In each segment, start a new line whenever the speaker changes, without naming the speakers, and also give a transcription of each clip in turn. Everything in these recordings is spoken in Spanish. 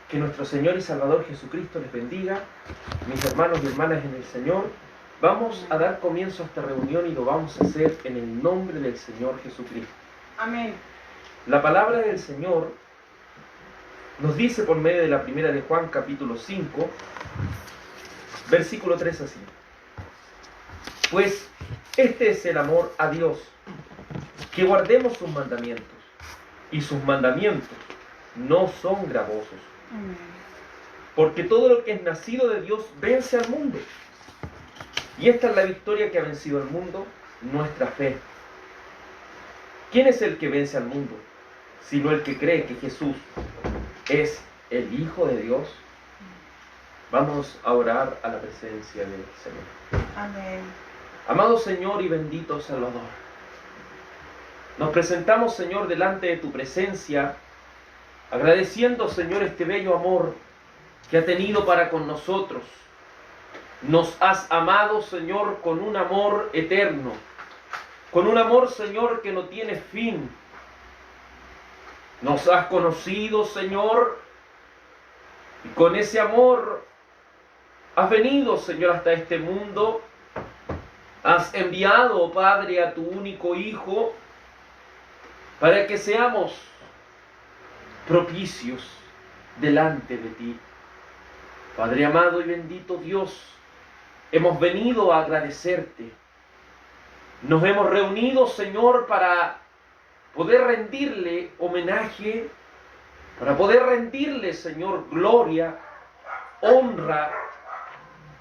Que nuestro Señor y Salvador Jesucristo les bendiga. Mis hermanos y hermanas en el Señor, vamos a dar comienzo a esta reunión y lo vamos a hacer en el nombre del Señor Jesucristo.
Amén.
La palabra del Señor nos dice por medio de la primera de Juan, capítulo 5, versículo 3 así. Pues este es el amor a Dios, que guardemos sus mandamientos, y sus mandamientos no son gravosos.
Amén.
Porque todo lo que es nacido de Dios vence al mundo. Y esta es la victoria que ha vencido al mundo, nuestra fe. ¿Quién es el que vence al mundo? Sino el que cree que Jesús es el Hijo de Dios. Vamos a orar a la presencia del Señor.
Amén.
Amado Señor y bendito Salvador, nos presentamos, Señor, delante de tu presencia, agradeciendo, Señor, este bello amor que ha tenido para con nosotros. Nos has amado, Señor, con un amor eterno, con un amor, Señor, que no tiene fin. Nos has conocido, Señor, y con ese amor has venido, Señor, hasta este mundo. Has enviado, oh Padre, a tu único Hijo para que seamos propicios delante de ti. Padre amado y bendito Dios, hemos venido a agradecerte. Nos hemos reunido, Señor, para poder rendirle homenaje, para poder rendirle, Señor, gloria, honra,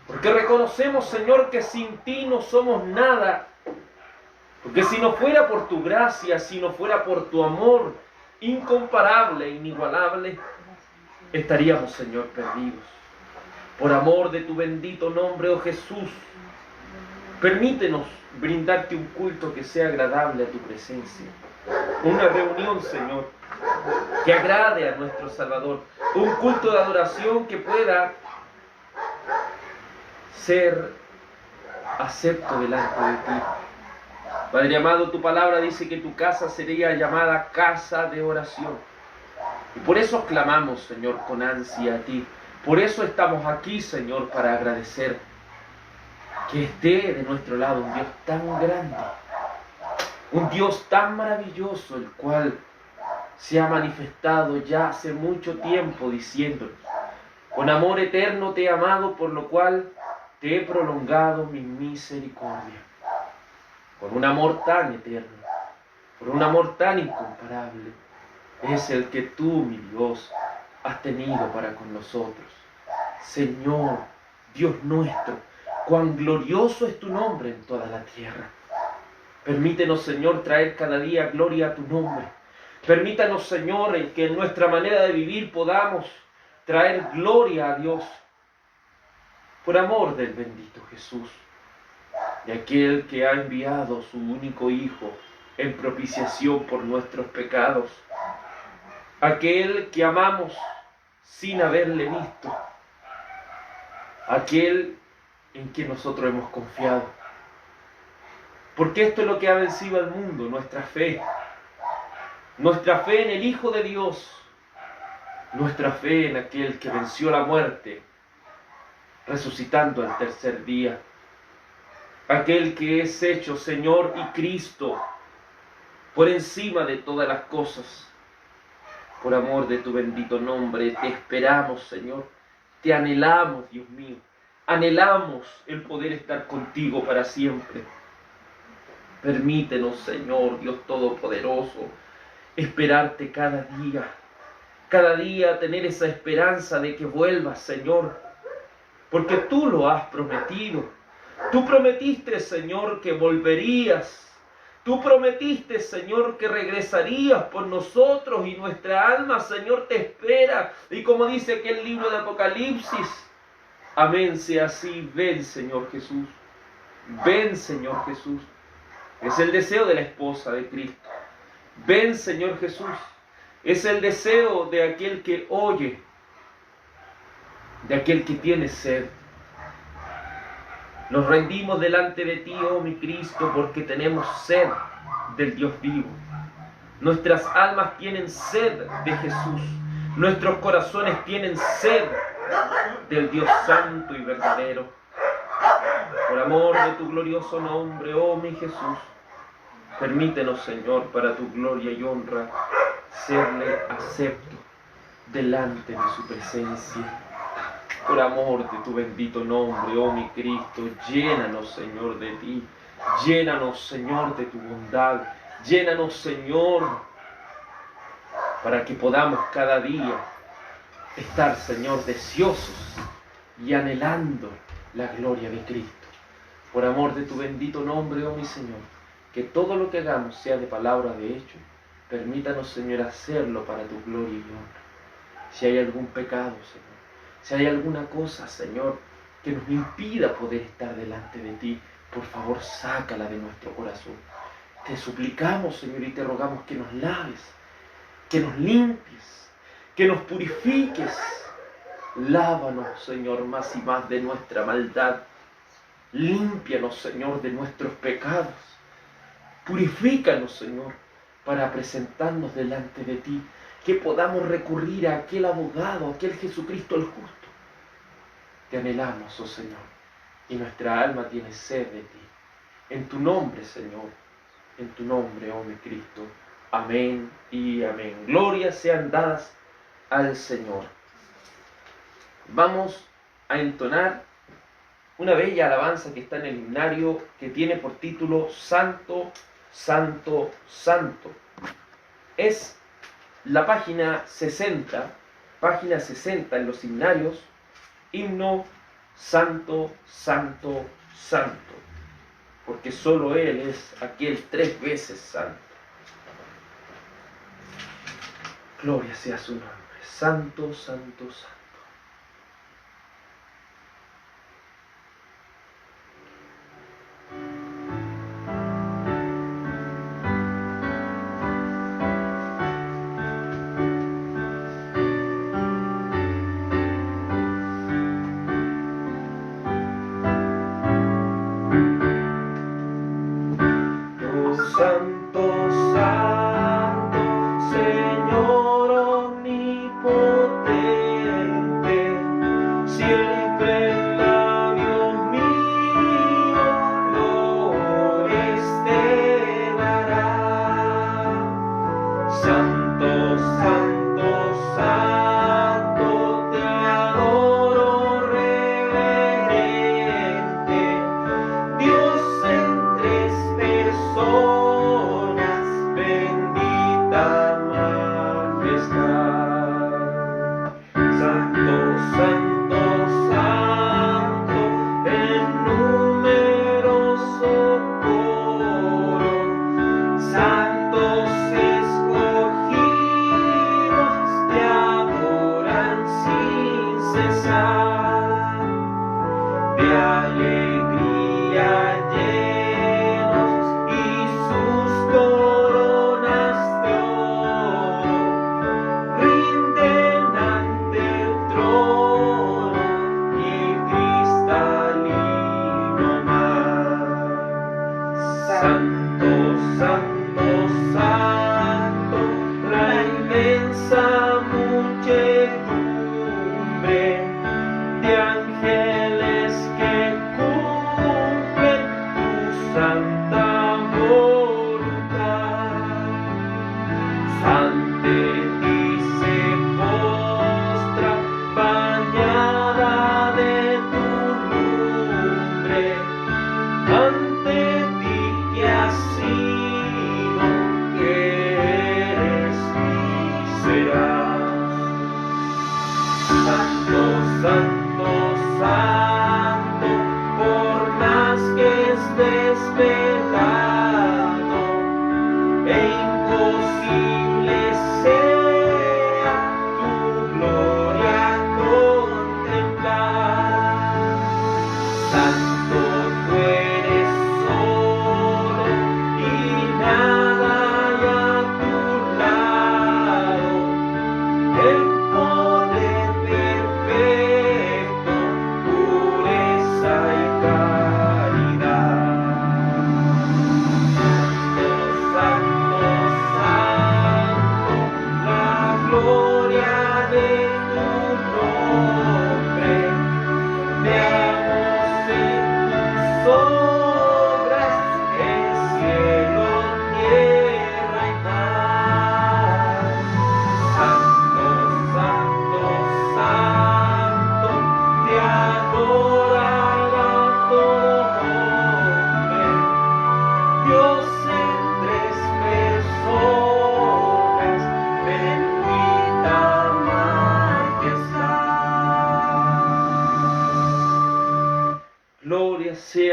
porque reconocemos, Señor, que sin ti no somos nada. Porque si no fuera por tu gracia, si no fuera por tu amor incomparable, inigualable, estaríamos, Señor, perdidos. Por amor de tu bendito nombre, oh Jesús, permítenos brindarte un culto que sea agradable a tu presencia. Una reunión, Señor, que agrade a nuestro Salvador. Un culto de adoración que pueda ser acepto delante de ti. Padre amado, tu palabra dice que tu casa sería llamada casa de oración. Y por eso clamamos, Señor, con ansia a ti. Por eso estamos aquí, Señor, para agradecer que esté de nuestro lado un Dios tan grande, un Dios tan maravilloso, el cual se ha manifestado ya hace mucho tiempo diciéndonos: con amor eterno te he amado, por lo cual te he prolongado mi misericordia. Con un amor tan eterno, por un amor tan incomparable, es el que tú, mi Dios, has tenido para con nosotros. Señor, Dios nuestro, cuán glorioso es tu nombre en toda la tierra. Permítenos, Señor, traer cada día gloria a tu nombre. Permítanos, Señor, en que en nuestra manera de vivir podamos traer gloria a Dios, por amor del bendito Jesús, de aquel que ha enviado su único Hijo en propiciación por nuestros pecados, aquel que amamos sin haberle visto, aquel en quien nosotros hemos confiado. Porque esto es lo que ha vencido al mundo, nuestra fe en el Hijo de Dios, nuestra fe en aquel que venció la muerte, resucitando al tercer día, aquel que es hecho Señor y Cristo por encima de todas las cosas. Por amor de tu bendito nombre, te esperamos, Señor, te anhelamos, Dios mío, anhelamos el poder estar contigo para siempre. Permítenos, Señor, Dios Todopoderoso, esperarte cada día tener esa esperanza de que vuelvas, Señor, porque tú lo has prometido. Tú prometiste, Señor, que volverías. Tú prometiste, Señor, que regresarías por nosotros y nuestra alma, Señor, te espera. Y como dice aquel libro de Apocalipsis, amén, sea así. Ven, Señor Jesús. Ven, Señor Jesús. Es el deseo de la esposa de Cristo. Ven, Señor Jesús. Es el deseo de aquel que oye, de aquel que tiene sed. Nos rendimos delante de ti, oh mi Cristo, porque tenemos sed del Dios vivo. Nuestras almas tienen sed de Jesús. Nuestros corazones tienen sed del Dios santo y verdadero. Por amor de tu glorioso nombre, oh mi Jesús, permítenos, Señor, para tu gloria y honra, serle acepto delante de su presencia. Por amor de tu bendito nombre, oh mi Cristo, llénanos, Señor, de ti. Llénanos, Señor, de tu bondad. Llénanos, Señor, para que podamos cada día estar, Señor, deseosos y anhelando la gloria de Cristo. Por amor de tu bendito nombre, oh mi Señor, que todo lo que hagamos sea de palabra, de hecho. Permítanos, Señor, hacerlo para tu gloria y honra. Si hay algún pecado, Señor, si hay alguna cosa, Señor, que nos impida poder estar delante de ti, por favor, sácala de nuestro corazón. Te suplicamos, Señor, y te rogamos que nos laves, que nos limpies, que nos purifiques. Lávanos, Señor, más y más de nuestra maldad. Límpianos, Señor, de nuestros pecados. Purifícanos, Señor, para presentarnos delante de ti, que podamos recurrir a aquel abogado, a aquel Jesucristo el justo. Te anhelamos, oh Señor, y nuestra alma tiene sed de ti. En tu nombre, Señor, en tu nombre, oh mi Cristo. Amén y amén. Glorias sean dadas al Señor. Vamos a entonar una bella alabanza que está en el himnario, que tiene por título Santo, Santo, Santo. Es la página 60 en los himnarios, himno Santo, Santo, Santo, porque solo Él es aquel 3 veces santo. Gloria sea su nombre. Santo, Santo, Santo. Santos escogidos te adoran.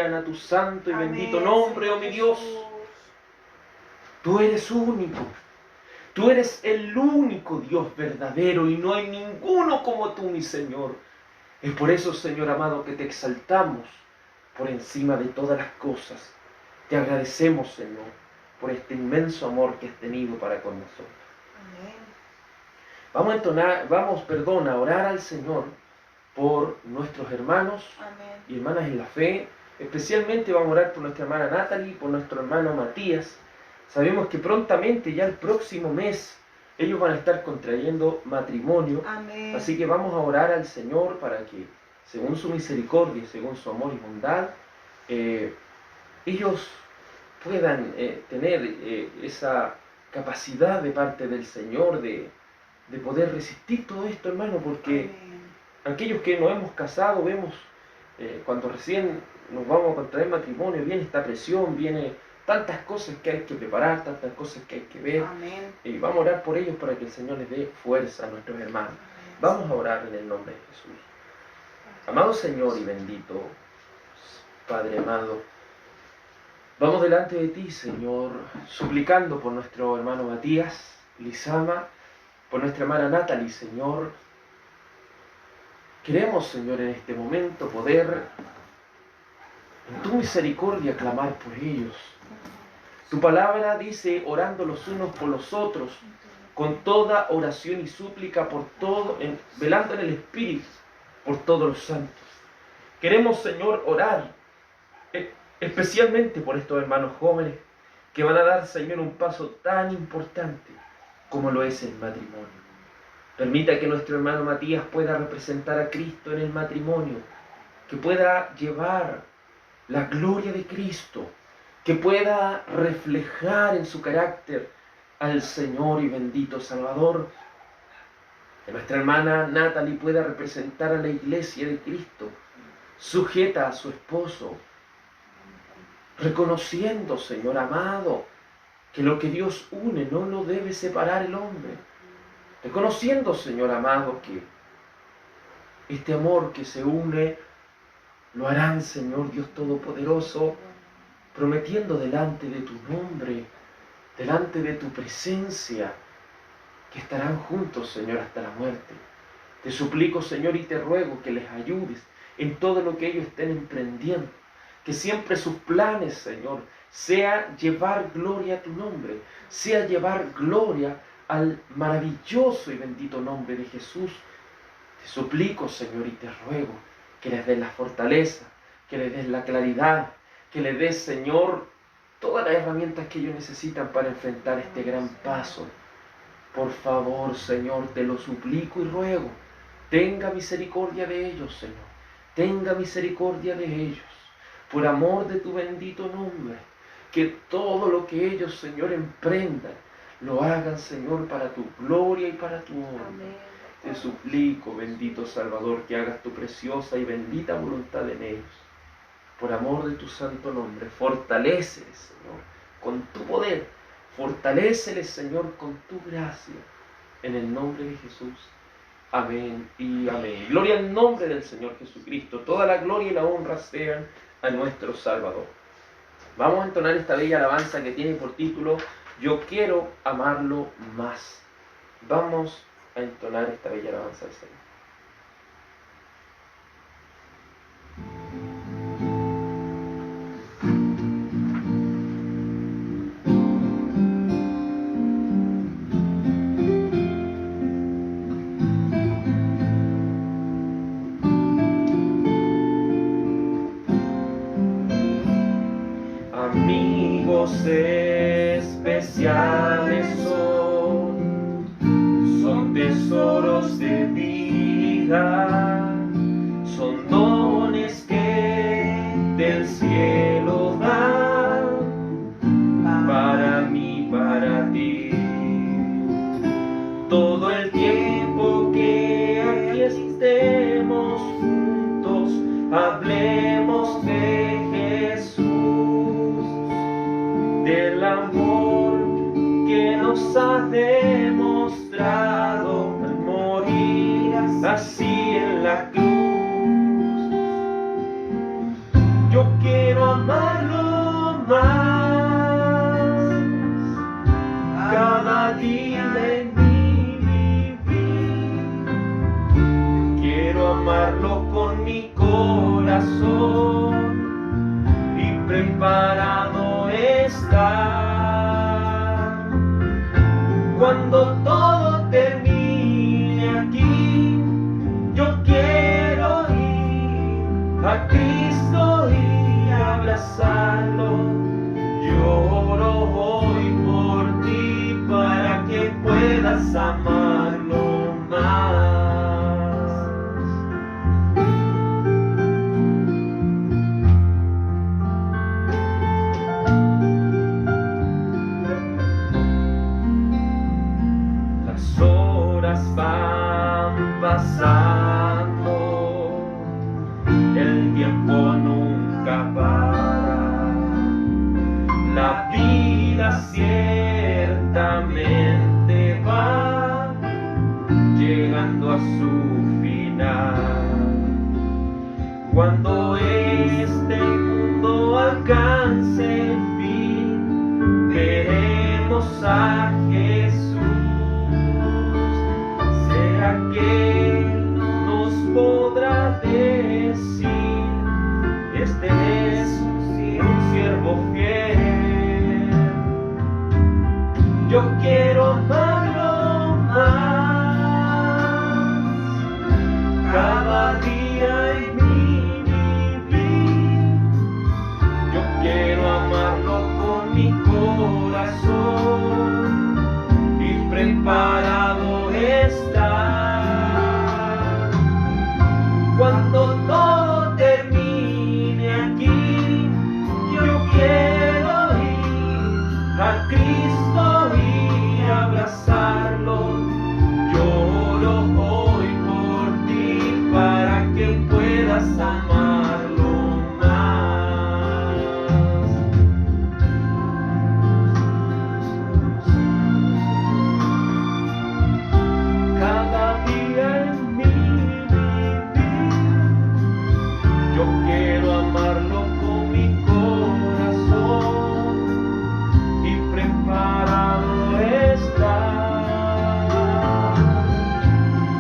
sean a tu santo y bendito nombre, oh mi Dios. Tú eres único. Tú eres el único Dios verdadero y no hay ninguno como tú, mi Señor. Es por eso, Señor amado, que te exaltamos por encima de todas las cosas. Te agradecemos, Señor, por este inmenso amor que has tenido para con nosotros. Amén. A orar al Señor por nuestros hermanos y hermanas en la fe. Especialmente vamos a orar por nuestra hermana Natalie, por nuestro hermano Matías. Sabemos que prontamente, ya el próximo mes, ellos van a estar contrayendo matrimonio.
Amén.
Así que vamos a orar al Señor para que, según su misericordia, según su amor y bondad, ellos puedan tener esa capacidad de parte del Señor de poder resistir todo esto, hermano, porque aquellos que nos hemos casado, vemos cuando recién nos vamos a contraer matrimonio, viene esta presión, viene tantas cosas que hay que preparar, tantas cosas que hay que ver.
Amén.
Y vamos a orar por ellos para que el Señor les dé fuerza a nuestros hermanos. Vamos a orar en el nombre de Jesús. Amado Señor y bendito Padre amado, vamos delante de ti, Señor, suplicando por nuestro hermano Matías Lizama, por nuestra hermana Natalie, Señor. Queremos, Señor, en este momento poder, en tu misericordia, clamar por ellos. Tu palabra dice, orando los unos por los otros, con toda oración y súplica, por todo, velando en el Espíritu, por todos los santos. Queremos, Señor, orar, especialmente por estos hermanos jóvenes, que van a dar, Señor, un paso tan importante como lo es el matrimonio. Permita que nuestro hermano Matías pueda representar a Cristo en el matrimonio, que pueda llevar la gloria de Cristo, que pueda reflejar en su carácter al Señor y bendito Salvador. Que nuestra hermana Natalie pueda representar a la iglesia de Cristo, sujeta a su esposo, reconociendo, Señor amado, que lo que Dios une no lo debe separar el hombre. Reconociendo, Señor amado, que este amor que se une lo harán, Señor Dios Todopoderoso, prometiendo delante de tu nombre, delante de tu presencia, que estarán juntos, Señor, hasta la muerte. Te suplico, Señor, y te ruego que les ayudes en todo lo que ellos estén emprendiendo, que siempre sus planes, Señor, sea llevar gloria a tu nombre, sea llevar gloria al maravilloso y bendito nombre de Jesús. Te suplico, Señor, y te ruego que les des la fortaleza, que les des la claridad, que les des, Señor, todas las herramientas que ellos necesitan para enfrentar este gran paso. Por favor, Señor, te lo suplico y ruego, tenga misericordia de ellos, Señor, tenga misericordia de ellos, por amor de tu bendito nombre, que todo lo que ellos, Señor, emprendan, lo hagan, Señor, para tu gloria y para tu honra.
Amén.
Te suplico, bendito Salvador, que hagas tu preciosa y bendita voluntad en ellos. Por amor de tu santo nombre, fortaléceles, Señor, con tu poder. Fortaléceles, Señor, con tu gracia. En el nombre de Jesús. Amén y amén. Gloria al nombre del Señor Jesucristo. Toda la gloria y la honra sean a nuestro Salvador. Vamos a entonar esta bella alabanza que tiene por título Yo quiero amarlo más. Vamos a entonar esta bella alabanza al Señor. Amigos especiales son tesoros de vida, son dones que del cielo dan para mí, para ti. Todo el tiempo que aquí estemos juntos, hablemos de Jesús, del amor que nos ha demostrado al morir así en la cruz. Yo quiero Cuando todo termine aquí, yo quiero ir a Cristo y abrazarlo. Lloro hoy por ti para que puedas amarlo más. Las horas van pasando, el tiempo nunca para, la vida ciertamente va llegando a su final. Cuando este mundo alcance el fin, veremos a Jesús. ¿Será que Él nos podrá decir, este es un siervo fiel? Yo quiero amarlo más, cada día en mi vivir. Yo quiero amarlo con mi corazón y preparado estar. Cuando todo termine aquí, yo quiero ir a Cristo y abrazarlo. Lloro hoy por ti para que puedas amarlo más. Cada día en mi vivir, yo quiero amarlo con mi corazón y preparado estar.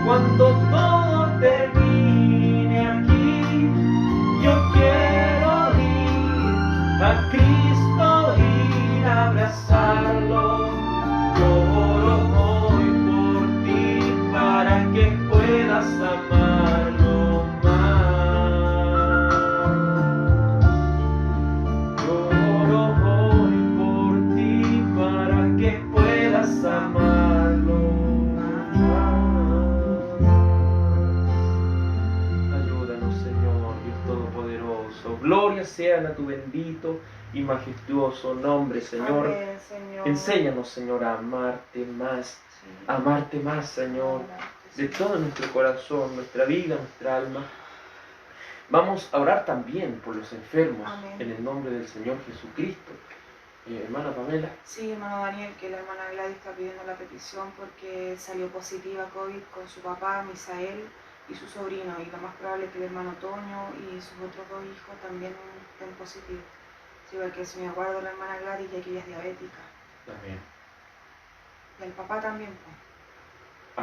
Cuando todo termine aquí, yo quiero ir a Cristo y abrazarlo. Lloro hoy por ti para que puedas amarlo más. Lloro hoy por ti para que puedas amarlo más. Ayúdanos, Señor, Dios Todopoderoso. Gloria sean a tu bendito y majestuoso nombre, Señor.
Amén, Señor.
Enséñanos, Señor, a amarte más, Señor, de todo nuestro corazón, nuestra vida, nuestra alma. Vamos a orar también por los enfermos.
Amén.
En el nombre del Señor Jesucristo. Hermana Pamela.
Sí, hermano Daniel, que la hermana Gladys está pidiendo la petición porque salió positiva COVID con su papá, Misael, y su sobrino, y lo más probable es que el hermano Toño y sus otros dos hijos también estén positivos. Sí, porque si me acuerdo de la hermana Gladys, ya que ella es diabética.
Amén.
Y el papá también, pues.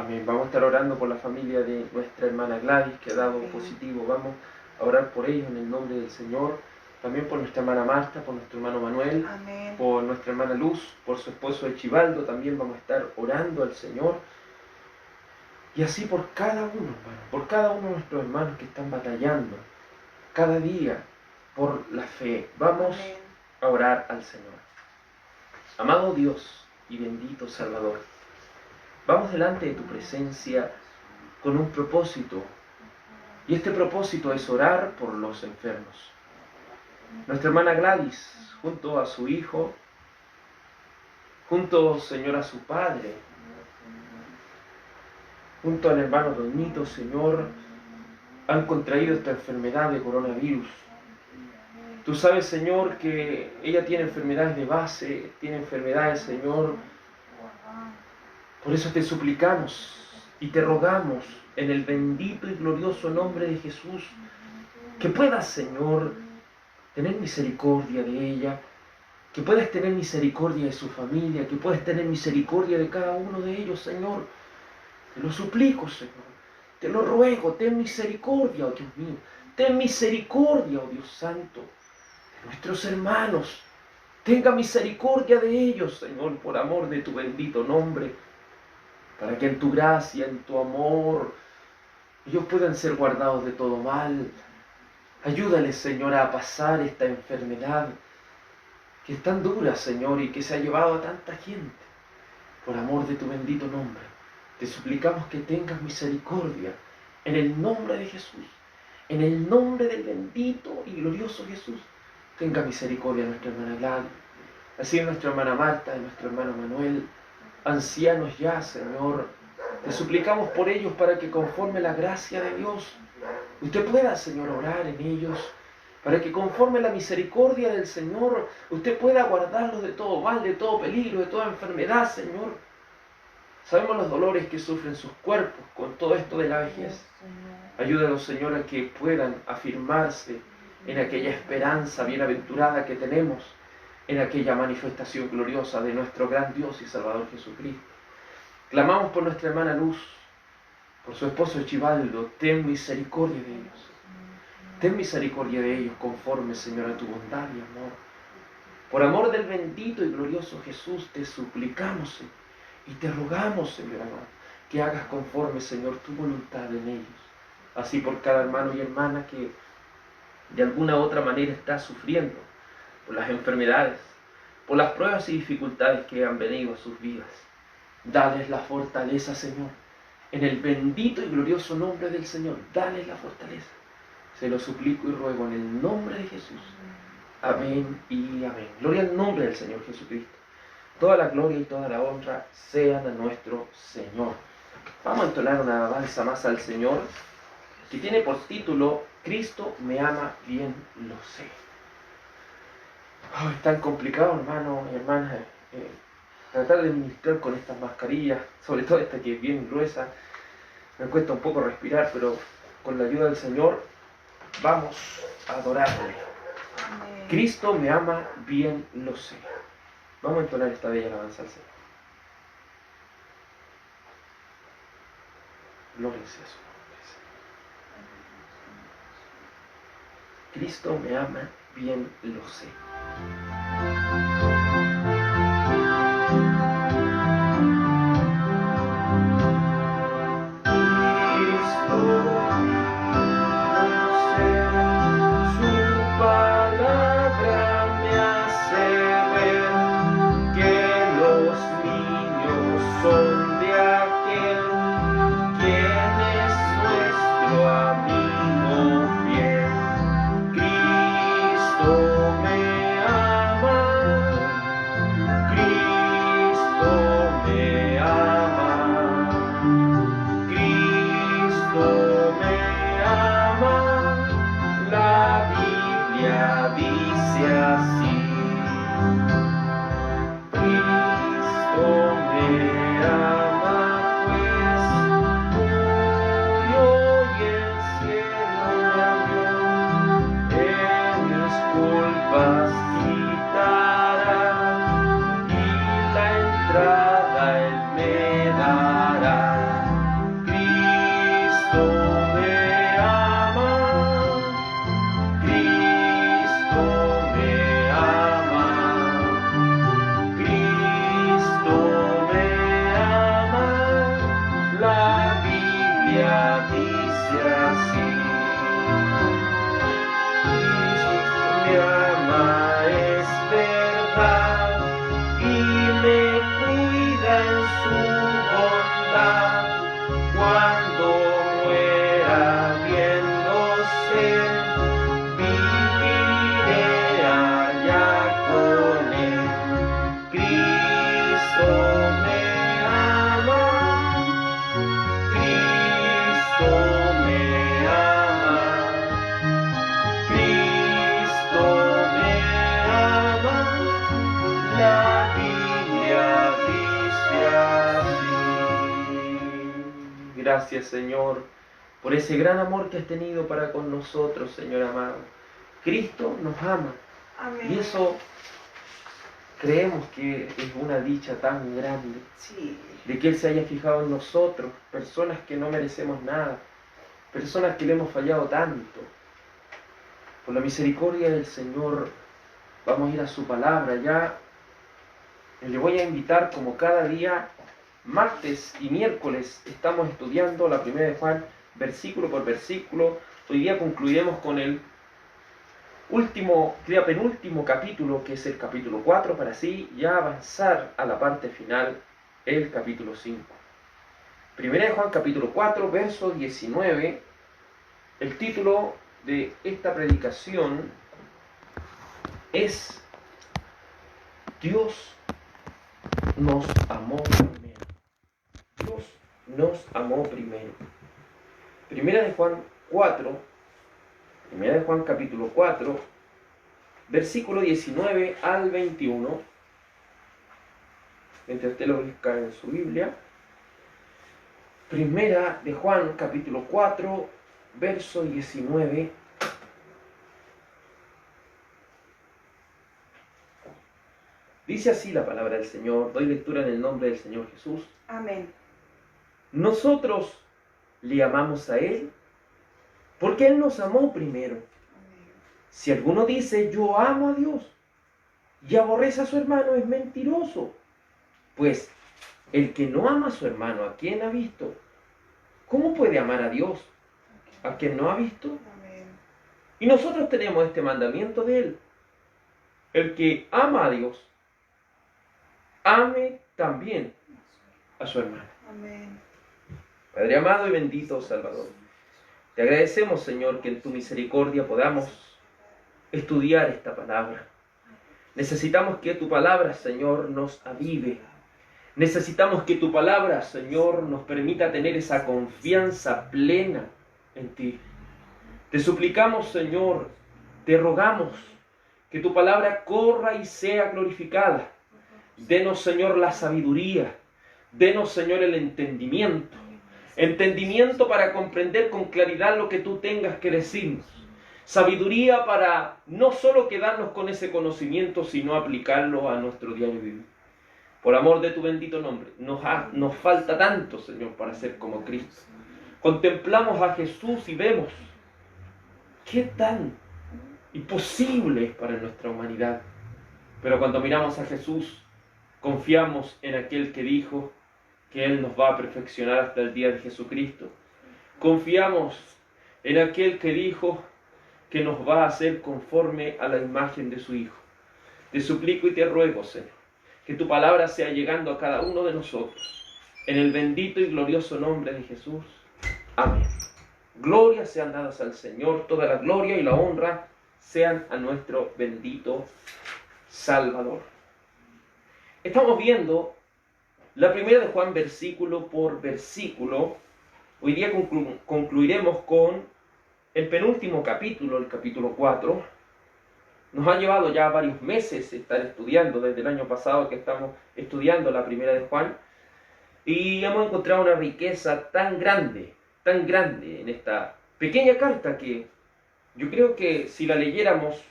Amén. Vamos a estar orando por la familia de nuestra hermana Gladys, que ha dado
Amén.
positivo. Vamos a orar por ellos en el nombre del Señor. También por nuestra hermana Marta, por nuestro hermano Manuel,
Amén.
por nuestra hermana Luz, por su esposo Echibaldo. También vamos a estar orando al Señor. Y así por cada uno, hermano, por cada uno de nuestros hermanos que están batallando cada día por la fe. Vamos
Amén.
a orar al Señor. Amado Dios y bendito Salvador, vamos delante de tu presencia con un propósito. Y este propósito es orar por los enfermos. Nuestra hermana Gladys, junto a su hijo, junto, Señor, a su padre, junto al hermano Donito, Señor, han contraído esta enfermedad de coronavirus. Tú sabes, Señor, que ella tiene enfermedades de base, tiene enfermedades, Señor. Por eso te suplicamos y te rogamos en el bendito y glorioso nombre de Jesús, que puedas, Señor, tener misericordia de ella, que puedas tener misericordia de su familia, que puedas tener misericordia de cada uno de ellos, Señor. Te lo suplico, Señor. Te lo ruego, ten misericordia, oh Dios mío. Ten misericordia, oh Dios Santo, de nuestros hermanos. Tenga misericordia de ellos, Señor, por amor de tu bendito nombre. para que en tu gracia, en tu amor, ellos puedan ser guardados de todo mal. Ayúdales, Señor, a pasar esta enfermedad que es tan dura, Señor, y que se ha llevado a tanta gente. Por amor de tu bendito nombre, te suplicamos que tengas misericordia en el nombre de Jesús, en el nombre del bendito y glorioso Jesús. Tenga misericordia de nuestra hermana Gladys, así de nuestra hermana Marta, de nuestro hermano Manuel, ancianos ya, Señor. Te suplicamos por ellos para que conforme la gracia de Dios, usted pueda, Señor, orar en ellos, para que conforme la misericordia del Señor, usted pueda guardarlos de todo mal, de todo peligro, de toda enfermedad, Señor. Sabemos los dolores que sufren sus cuerpos con todo esto de la vejez. Ayúdalos, Señor, a que puedan afirmarse en aquella esperanza bienaventurada que tenemos, en aquella manifestación gloriosa de nuestro gran Dios y Salvador Jesucristo. Clamamos por nuestra hermana Luz, por su esposo Chivaldo. Ten misericordia de ellos. Ten misericordia de ellos conforme, Señor, a tu bondad y amor. Por amor del bendito y glorioso Jesús, te suplicamos, Señor, y te rogamos, Señor amado, que hagas conforme, Señor, tu voluntad en ellos. Así por cada hermano y hermana que de alguna u otra manera está sufriendo por las enfermedades, por las pruebas y dificultades que han venido a sus vidas. Dales la fortaleza, Señor, en el bendito y glorioso nombre del Señor. Dales la fortaleza. Se lo suplico y ruego en el nombre de Jesús. Amén y amén. Gloria al nombre del Señor Jesucristo. Toda la gloria y toda la honra sean a nuestro Señor. Vamos a entonar una alabanza más al Señor, que tiene por título Cristo me ama, bien lo sé. Es tan complicado, hermano y hermanas, tratar de ministrar con estas mascarillas, sobre todo esta que es bien gruesa. Me cuesta un poco respirar, pero con la ayuda del Señor vamos a adorarle.
Amén.
Cristo me ama, bien lo sé. Vamos a entonar esta bella alabanza al Señor. Gloria sea su nombre. Cristo me ama, bien lo sé. Gracias, Señor, por ese gran amor que has tenido para con nosotros, Señor amado. Cristo nos ama.
Amén.
Y eso creemos que es una dicha tan grande.
Sí.
De que Él se haya fijado en nosotros, personas que no merecemos nada, personas que le hemos fallado tanto. Por la misericordia del Señor, vamos a ir a su palabra. Ya le voy a invitar, como cada día, martes y miércoles estamos estudiando la primera de Juan, versículo por versículo. Hoy día concluiremos con el penúltimo capítulo, que es el capítulo 4, para así ya avanzar a la parte final, el capítulo 5. Primera de Juan, capítulo 4, verso 19. El título de esta predicación es Dios nos amó primero. Dios nos amó primero. Primera de Juan capítulo 4, versículo 19 al 21. Mientras usted lo busca en su Biblia. Primera de Juan capítulo 4, verso 19. Dice así la palabra del Señor. Doy lectura en el nombre del Señor Jesús.
Amén.
Nosotros le amamos a Él porque Él nos amó primero.
Amén.
Si alguno dice, yo amo a Dios, y aborrece a su hermano, es mentiroso. Pues el que no ama a su hermano, ¿a quien ha visto? ¿Cómo puede amar a Dios, a quien no ha visto?
Amén.
Y nosotros tenemos este mandamiento de Él. El que ama a Dios, ame también a su hermano.
Amén.
Padre amado y bendito Salvador, te agradecemos, Señor, que en tu misericordia podamos estudiar esta palabra. Necesitamos que tu palabra, Señor, nos avive. Necesitamos que tu palabra, Señor, nos permita tener esa confianza plena en ti. Te suplicamos, Señor, te rogamos que tu palabra corra y sea glorificada. Denos, Señor, la sabiduría. Denos, Señor, el entendimiento. Entendimiento para comprender con claridad lo que tú tengas que decirnos. Sabiduría para no solo quedarnos con ese conocimiento, sino aplicarlo a nuestro diario vivir. Por amor de tu bendito nombre, nos falta tanto, Señor, para ser como Cristo. Contemplamos a Jesús y vemos qué tan imposible es para nuestra humanidad. Pero cuando miramos a Jesús, confiamos en aquel que dijo que Él nos va a perfeccionar hasta el día de Jesucristo. Confiamos en aquel que dijo que nos va a hacer conforme a la imagen de su Hijo. Te suplico y te ruego, Señor, que tu palabra sea llegando a cada uno de nosotros. En el bendito y glorioso nombre de Jesús. Amén. Gloria sean dadas al Señor, toda la gloria y la honra sean a nuestro bendito Salvador. Estamos viendo la primera de Juan versículo por versículo. Hoy día concluiremos con el penúltimo capítulo, el capítulo 4. Nos ha llevado ya varios meses estar estudiando, desde el año pasado que estamos estudiando la primera de Juan, y hemos encontrado una riqueza tan grande en esta pequeña carta que yo creo que si la leyéramos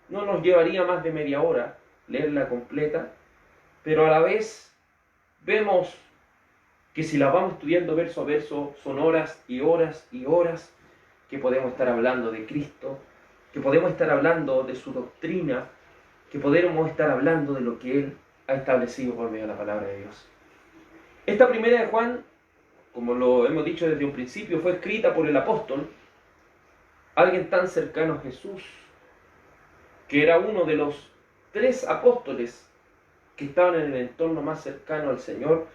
no nos llevaría más de media hora leerla completa, pero a la vez vemos que si la vamos estudiando verso a verso son horas y horas y horas que podemos estar hablando de Cristo, que podemos estar hablando de su doctrina, que podemos estar hablando de lo que Él ha establecido por medio de la palabra de Dios. Esta primera de Juan, como lo hemos dicho desde un principio, fue escrita por el apóstol, alguien tan cercano a Jesús, que era uno de los 3 apóstoles que estaban en el entorno más cercano al Señor.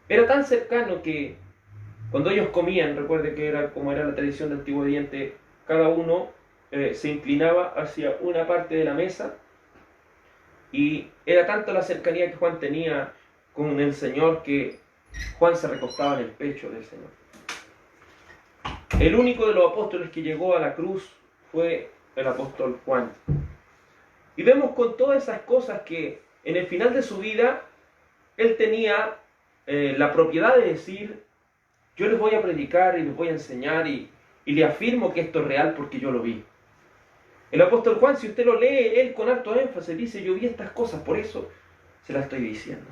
Era tan cercano que cuando ellos comían, recuerde que era como era la tradición del Antiguo Oriente, cada uno se inclinaba hacia una parte de la mesa, y era tanto la cercanía que Juan tenía con el Señor que Juan se recostaba en el pecho del Señor. El único de los apóstoles que llegó a la cruz fue el apóstol Juan. Y vemos con todas esas cosas que en el final de su vida él tenía la propiedad de decir, yo les voy a predicar y les voy a enseñar y le afirmo que esto es real porque yo lo vi. El apóstol Juan, si usted lo lee, él con harto énfasis dice, yo vi estas cosas, por eso se las estoy diciendo.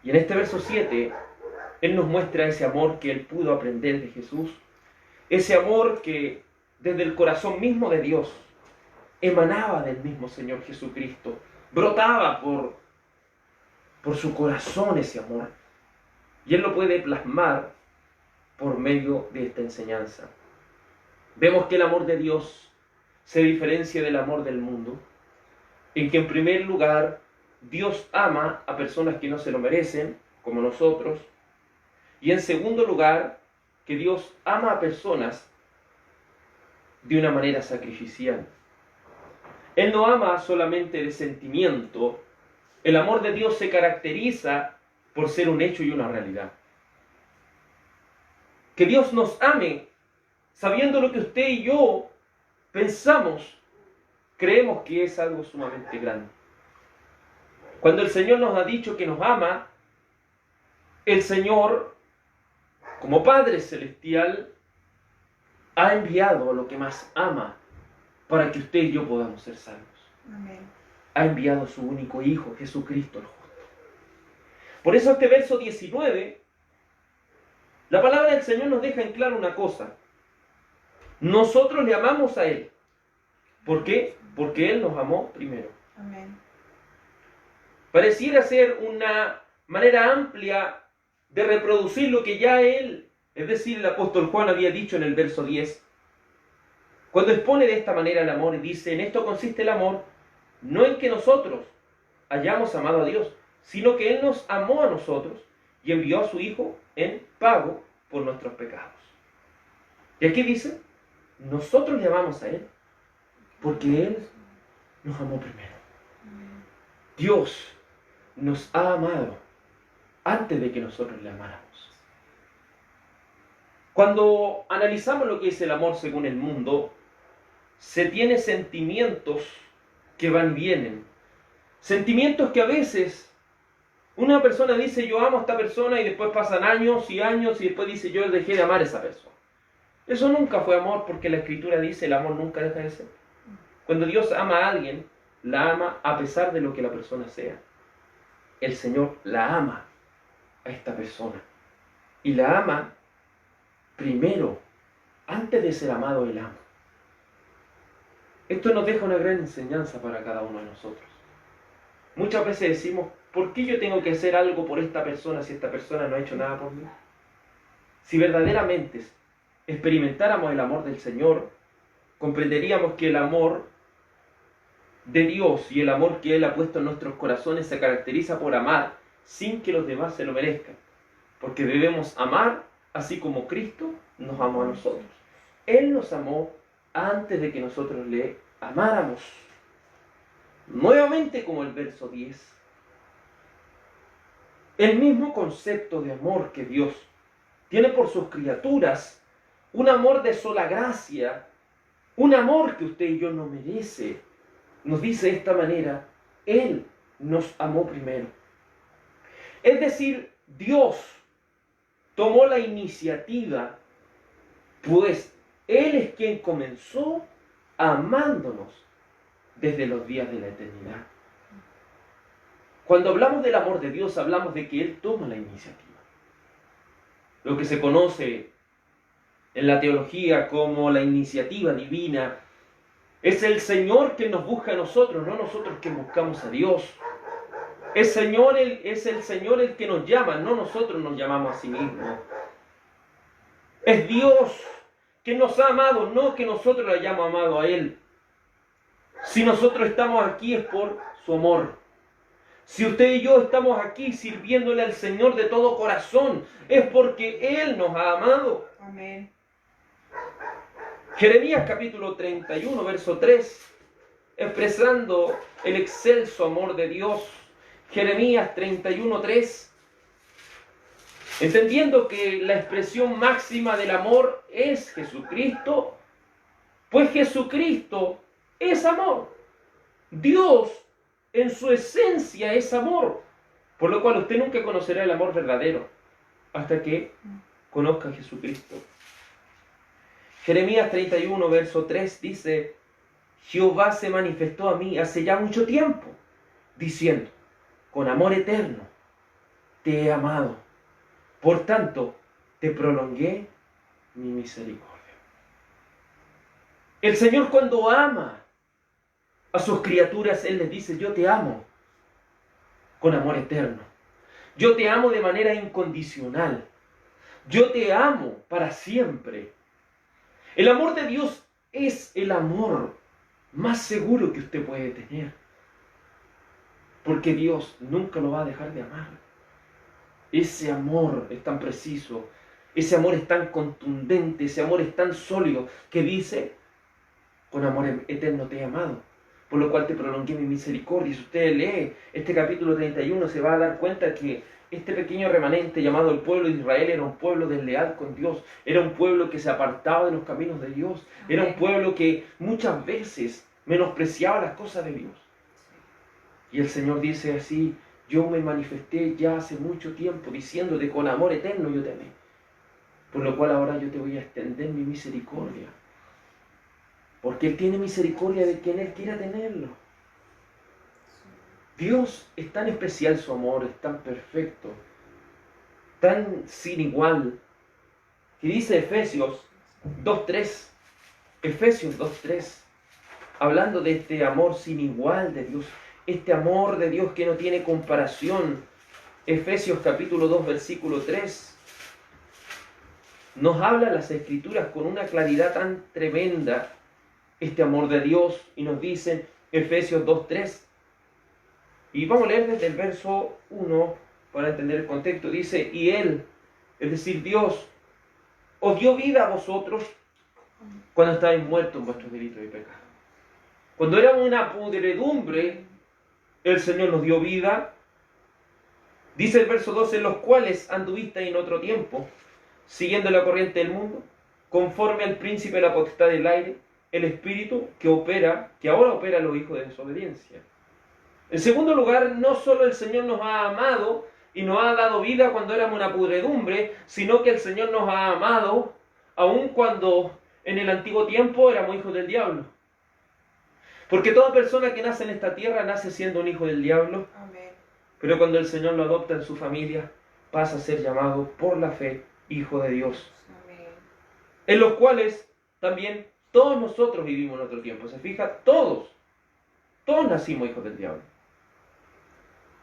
Y en este verso 7, él nos muestra ese amor que él pudo aprender de Jesús, ese amor que desde el corazón mismo de Dios emanaba del mismo Señor Jesucristo, brotaba por por su corazón ese amor. Y Él lo puede plasmar por medio de esta enseñanza. Vemos que el amor de Dios se diferencia del amor del mundo, en que en primer lugar Dios ama a personas que no se lo merecen, como nosotros, y en segundo lugar, que Dios ama a personas de una manera sacrificial. Él no ama solamente de sentimiento. El amor de Dios se caracteriza por ser un hecho y una realidad. Que Dios nos ame, sabiendo lo que usted y yo pensamos, creemos que es algo sumamente grande. Cuando el Señor nos ha dicho que nos ama, el Señor, como Padre Celestial, ha enviado lo que más ama para que usted y yo podamos ser salvos.
Amén.
Ha enviado a su único Hijo, Jesucristo el justo. Por eso este verso 19, la palabra del Señor nos deja en claro una cosa. Nosotros le amamos a Él. ¿Por qué? Porque Él nos amó primero.
Amén.
Pareciera ser una manera amplia de reproducir lo que ya Él, es decir, el apóstol Juan había dicho en el verso 10. Cuando expone de esta manera el amor y dice, en esto consiste el amor, no en que nosotros hayamos amado a Dios, sino que Él nos amó a nosotros y envió a su Hijo en pago por nuestros pecados. Y aquí dice, nosotros le amamos a Él porque Él nos amó primero. Dios nos ha amado antes de que nosotros le amáramos. Cuando analizamos lo que es el amor según el mundo, se tiene sentimientos que van y vienen. Sentimientos que a veces una persona dice yo amo a esta persona y después pasan años y años y después dice yo dejé de amar a esa persona. Eso nunca fue amor porque la Escritura dice el amor nunca deja de ser. Cuando Dios ama a alguien, la ama a pesar de lo que la persona sea. El Señor la ama a esta persona. Y la ama primero, antes de ser amado, Él ama. Esto nos deja una gran enseñanza para cada uno de nosotros. Muchas veces decimos, ¿por qué yo tengo que hacer algo por esta persona si esta persona no ha hecho nada por mí? Si verdaderamente experimentáramos el amor del Señor, comprenderíamos que el amor de Dios y el amor que Él ha puesto en nuestros corazones se caracteriza por amar sin que los demás se lo merezcan. Porque debemos amar así como Cristo nos amó a nosotros. Él nos amó antes de que nosotros le amáramos. Nuevamente como el verso 10. El mismo concepto de amor que Dios tiene por sus criaturas, un amor de sola gracia, un amor que usted y yo no merece, nos dice de esta manera, Él nos amó primero. Es decir, Dios tomó la iniciativa, pues Él es quien comenzó amándonos desde los días de la eternidad. Cuando hablamos del amor de Dios, hablamos de que Él toma la iniciativa. Lo que se conoce en la teología como la iniciativa divina, es el Señor quien nos busca a nosotros, no nosotros que buscamos a Dios. Es el Señor el que nos llama, no nosotros nos llamamos a sí mismos. Es Dios quien nos ha amado, no que nosotros lo hayamos amado a Él. Si nosotros estamos aquí es por su amor. Si usted y yo estamos aquí sirviéndole al Señor de todo corazón, es porque Él nos ha amado.
Amén.
Jeremías capítulo 31, verso 3, expresando el excelso amor de Dios. Jeremías 31, 3. Entendiendo que la expresión máxima del amor es Jesucristo, pues Jesucristo es amor. Dios en su esencia es amor, por lo cual usted nunca conocerá el amor verdadero hasta que conozca a Jesucristo. Jeremías 31, verso 3 dice, Jehová se manifestó a mí hace ya mucho tiempo, diciendo, con amor eterno te he amado, por tanto te prolongué mi misericordia. El Señor cuando ama a sus criaturas, Él les dice, yo te amo con amor eterno. Yo te amo de manera incondicional. Yo te amo para siempre. El amor de Dios es el amor más seguro que usted puede tener. Porque Dios nunca lo va a dejar de amar. Ese amor es tan preciso, ese amor es tan contundente, ese amor es tan sólido que dice, con amor eterno te he amado, por lo cual te prolongué mi misericordia. Si usted lee este capítulo 31 se va a dar cuenta que este pequeño remanente llamado el pueblo de Israel era un pueblo desleal con Dios, era un pueblo que se apartaba de los caminos de Dios, era un pueblo que muchas veces menospreciaba las cosas de Dios. Y el Señor dice así, yo me manifesté ya hace mucho tiempo diciéndote con amor eterno yo te amé, por lo cual ahora yo te voy a extender mi misericordia, porque Él tiene misericordia de quien Él quiera tenerlo. Dios es tan especial, su amor es tan perfecto, tan sin igual, que dice Efesios 2.3, Efesios 2.3, hablando de este amor sin igual de Dios, este amor de Dios que no tiene comparación. Efesios capítulo 2, versículo 3, nos habla las Escrituras con una claridad tan tremenda, este amor de Dios, y nos dice Efesios 2.3, y vamos a leer desde el verso 1 para entender el contexto. Dice, y Él, es decir, Dios, os dio vida a vosotros cuando estabais muertos en vuestros delitos y pecados. Cuando éramos una pudredumbre, el Señor nos dio vida. Dice el verso 12, en los cuales anduvisteis en otro tiempo, siguiendo la corriente del mundo, conforme al príncipe de la potestad del aire, el espíritu que ahora opera en los hijos de desobediencia. En segundo lugar, no solo el Señor nos ha amado y nos ha dado vida cuando éramos una pudredumbre, sino que el Señor nos ha amado aun cuando en el antiguo tiempo éramos hijos del diablo. Porque toda persona que nace en esta tierra nace siendo un hijo del diablo.
Amén.
Pero cuando el Señor lo adopta en su familia, pasa a ser llamado por la fe hijo de Dios.
Amén.
En los cuales también todos nosotros vivimos en otro tiempo. ¿Se fija? Todos nacimos hijos del diablo.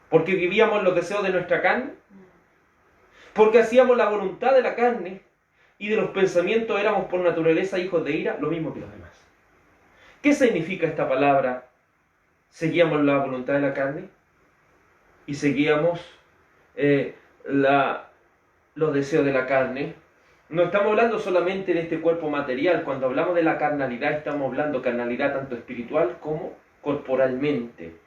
Porque vivíamos los deseos de nuestra carne, porque hacíamos la voluntad de la carne y de los pensamientos éramos por naturaleza hijos de ira, lo mismo que los demás. ¿Qué significa esta palabra? Seguíamos la voluntad de la carne y seguíamos los deseos de la carne. No estamos hablando solamente de este cuerpo material. Cuando hablamos de la carnalidad, estamos hablando de carnalidad tanto espiritual como corporalmente.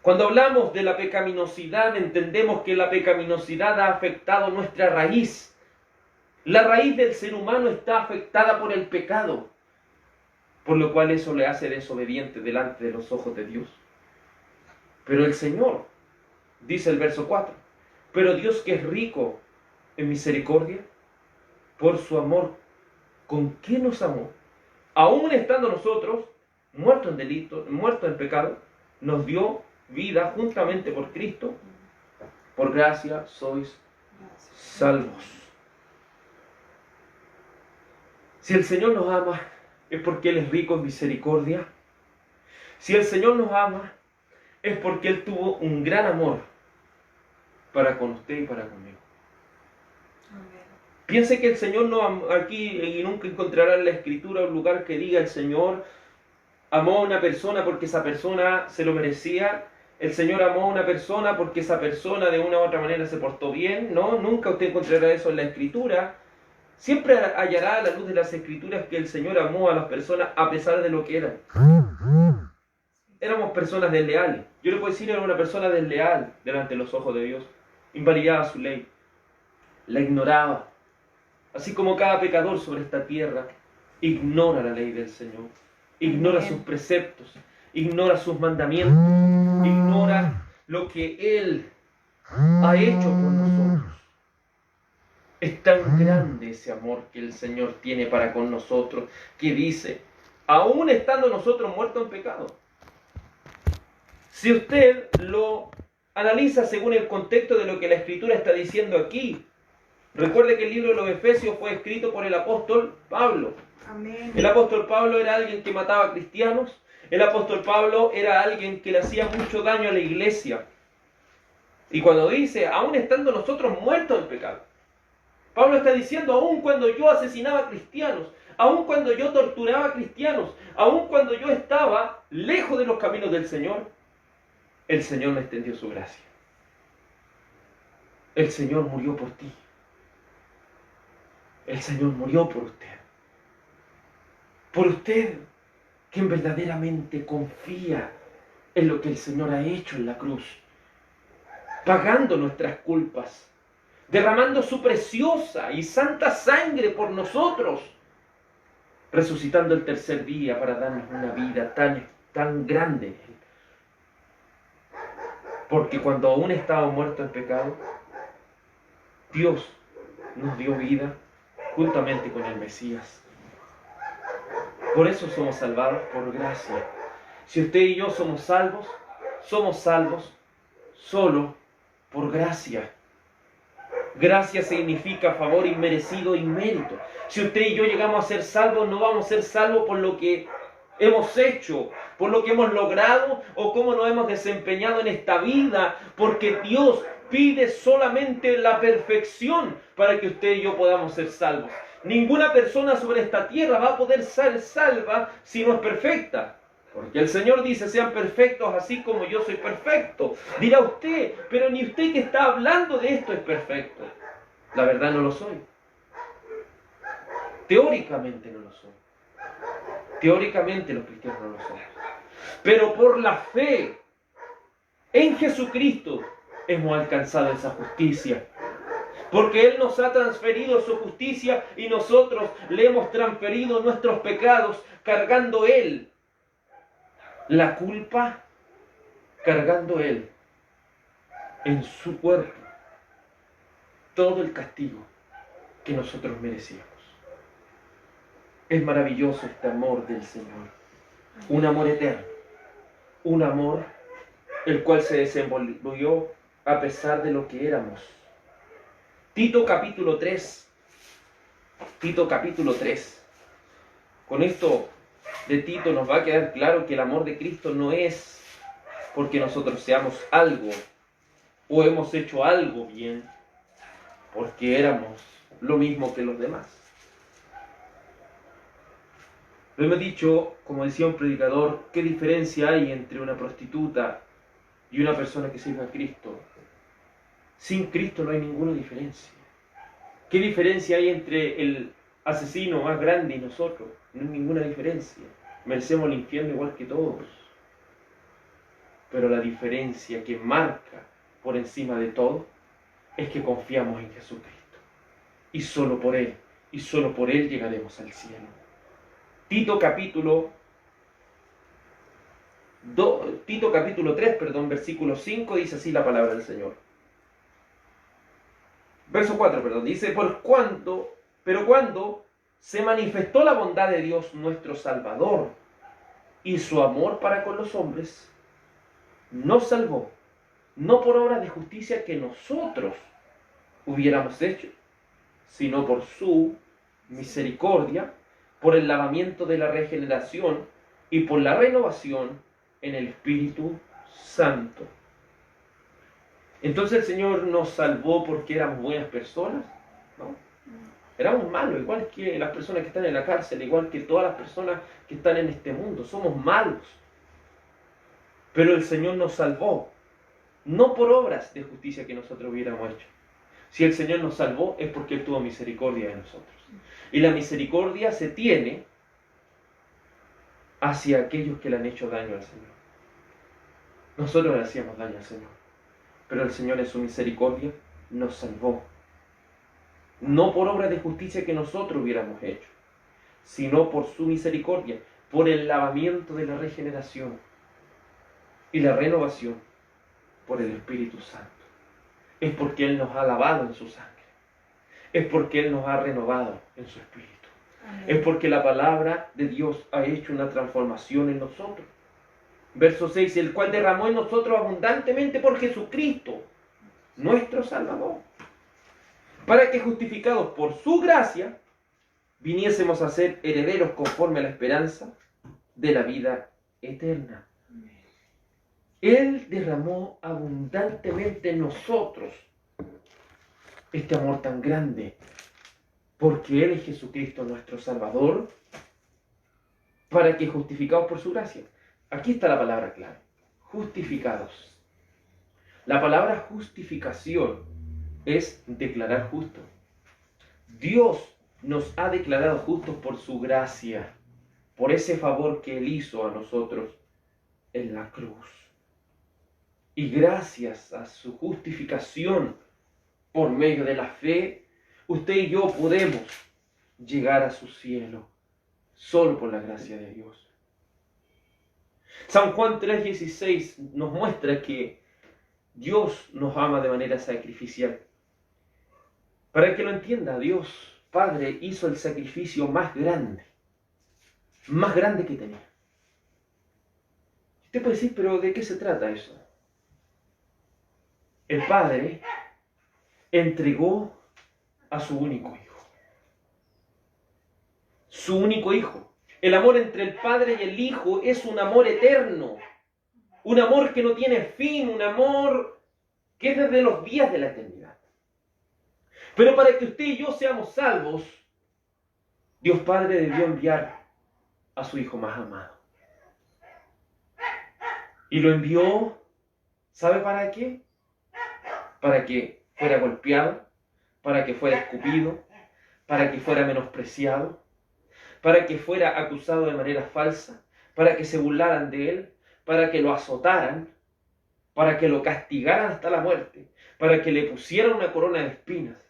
Cuando hablamos de la pecaminosidad, entendemos que la pecaminosidad ha afectado nuestra raíz. La raíz del ser humano está afectada por el pecado, por lo cual eso le hace desobediente delante de los ojos de Dios. Pero el Señor, dice el verso 4, pero Dios, que es rico en misericordia, por su amor, ¿con qué nos amó? Aún estando nosotros muertos en delitos, muertos en pecado, nos dio vida juntamente por Cristo. Por gracia sois salvos. Si el Señor nos ama, es porque Él es rico en misericordia. Si el Señor nos ama, es porque Él tuvo un gran amor para con usted y para conmigo.
Amén.
Piense que el Señor no aquí, y nunca encontrará en la Escritura un lugar que diga el Señor amó a una persona porque esa persona se lo merecía. El Señor amó a una persona porque esa persona de una u otra manera se portó bien. No, nunca usted encontrará eso en la Escritura. Siempre hallará a la luz de las Escrituras que el Señor amó a las personas a pesar de lo que eran. Éramos personas desleales. Yo le puedo decir, era una persona desleal delante de los ojos de Dios. Invalidaba su ley. La ignoraba. Así como cada pecador sobre esta tierra ignora la ley del Señor. Ignora sus preceptos. Ignora sus mandamientos. Ignora lo que Él ha hecho por nosotros. Es tan grande ese amor que el Señor tiene para con nosotros, que dice, aún estando nosotros muertos en pecado. Si usted lo analiza según el contexto de lo que la Escritura está diciendo aquí, recuerde que el libro de los Efesios fue escrito por el apóstol Pablo.
Amén.
El apóstol Pablo era alguien que mataba a cristianos. El apóstol Pablo era alguien que le hacía mucho daño a la iglesia. Y cuando dice, aún estando nosotros muertos en pecado, Pablo está diciendo, aún cuando yo asesinaba cristianos, aún cuando yo torturaba cristianos, aún cuando yo estaba lejos de los caminos del Señor, el Señor me extendió su gracia. El Señor murió por ti. El Señor murió por usted. Por usted, quien verdaderamente confía en lo que el Señor ha hecho en la cruz, pagando nuestras culpas, derramando su preciosa y santa sangre por nosotros, resucitando el tercer día para darnos una vida tan grande. Porque cuando aún estábamos muertos en pecado, Dios nos dio vida juntamente con el Mesías. Por eso somos salvados por gracia. Si usted y yo somos salvos solo por gracia. Gracia significa favor inmerecido y mérito. Si usted y yo llegamos a ser salvos, no vamos a ser salvos por lo que hemos hecho, por lo que hemos logrado o cómo nos hemos desempeñado en esta vida, porque Dios pide solamente la perfección para que usted y yo podamos ser salvos. Ninguna persona sobre esta tierra va a poder ser salva si no es perfecta. Porque el Señor dice, sean perfectos así como yo soy perfecto. Dirá usted, pero ni usted que está hablando de esto es perfecto. La verdad no lo soy. Teóricamente no lo soy. Teóricamente los cristianos no lo son. Pero por la fe en Jesucristo hemos alcanzado esa justicia. Porque Él nos ha transferido su justicia y nosotros le hemos transferido nuestros pecados, cargando Él la culpa, cargando Él en su cuerpo todo el castigo que nosotros merecíamos. Es maravilloso este amor del Señor, un amor eterno, un amor el cual se desenvolvió a pesar de lo que éramos. Tito capítulo 3. Tito capítulo 3. Con esto de Tito nos va a quedar claro que el amor de Cristo no es porque nosotros seamos algo o hemos hecho algo bien, porque éramos lo mismo que los demás. Lo hemos dicho, como decía un predicador, ¿qué diferencia hay entre una prostituta y una persona que sirve a Cristo? Sin Cristo no hay ninguna diferencia. ¿Qué diferencia hay entre el asesino más grande y nosotros? No hay ninguna diferencia. Merecemos el infierno igual que todos. Pero la diferencia que marca por encima de todo es que confiamos en Jesucristo. Y solo por Él llegaremos al cielo. Tito capítulo 3, versículo 5, dice así la palabra del Señor. Verso 4, dice, pero cuando se manifestó la bondad de Dios nuestro Salvador y su amor para con los hombres, nos salvó, no por obras de justicia que nosotros hubiéramos hecho, sino por su misericordia, por el lavamiento de la regeneración y por la renovación en el Espíritu Santo. Entonces el Señor nos salvó porque éramos buenas personas, ¿no? Éramos malos, igual que las personas que están en la cárcel, igual que todas las personas que están en este mundo. Somos malos. Pero el Señor nos salvó, no por obras de justicia que nosotros hubiéramos hecho. Si el Señor nos salvó es porque Él tuvo misericordia de nosotros. Y la misericordia se tiene hacia aquellos que le han hecho daño al Señor. Nosotros le hacíamos daño al Señor. Pero el Señor en su misericordia nos salvó. No por obras de justicia que nosotros hubiéramos hecho, sino por su misericordia, por el lavamiento de la regeneración y la renovación por el Espíritu Santo. Es porque Él nos ha lavado en su sangre. Es porque Él nos ha renovado en su Espíritu. Amén. Es porque la palabra de Dios ha hecho una transformación en nosotros. Verso 6, el cual derramó en nosotros abundantemente por Jesucristo, nuestro Salvador, para que justificados por su gracia, viniésemos a ser herederos conforme a la esperanza de la vida eterna. Él derramó abundantemente en nosotros este amor tan grande, porque Él es Jesucristo nuestro Salvador, para que justificados por su gracia. Aquí está la palabra clave, justificados. La palabra justificación es declarar justo. Dios nos ha declarado justos por su gracia, por ese favor que Él hizo a nosotros en la cruz. Y gracias a su justificación por medio de la fe, usted y yo podemos llegar a su cielo solo por la gracia de Dios. San Juan 3:16 nos muestra que Dios nos ama de manera sacrificial. Para que lo entienda, Dios Padre hizo el sacrificio más grande que tenía. Usted puede decir, pero ¿de qué se trata eso? El Padre entregó a su único hijo. Su único hijo. El amor entre el Padre y el Hijo es un amor eterno. Un amor que no tiene fin, un amor que es desde los días de la eternidad. Pero para que usted y yo seamos salvos, Dios Padre debió enviar a su Hijo más amado. Y lo envió, ¿sabe para qué? Para que fuera golpeado, para que fuera escupido, para que fuera menospreciado, para que fuera acusado de manera falsa, para que se burlaran de él, para que lo azotaran, para que lo castigaran hasta la muerte, para que le pusieran una corona de espinas,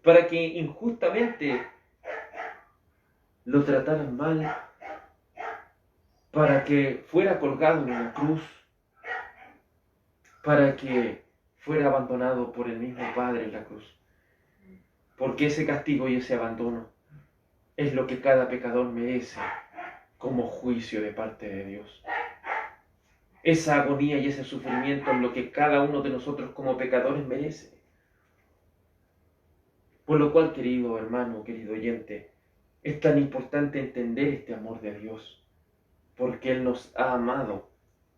para que injustamente lo trataran mal, para que fuera colgado en una cruz, para que fuera abandonado por el mismo Padre en la cruz. Porque ese castigo y ese abandono es lo que cada pecador merece como juicio de parte de Dios. Esa agonía y ese sufrimiento es lo que cada uno de nosotros como pecadores merece. Por lo cual, querido hermano, querido oyente, es tan importante entender este amor de Dios, porque Él nos ha amado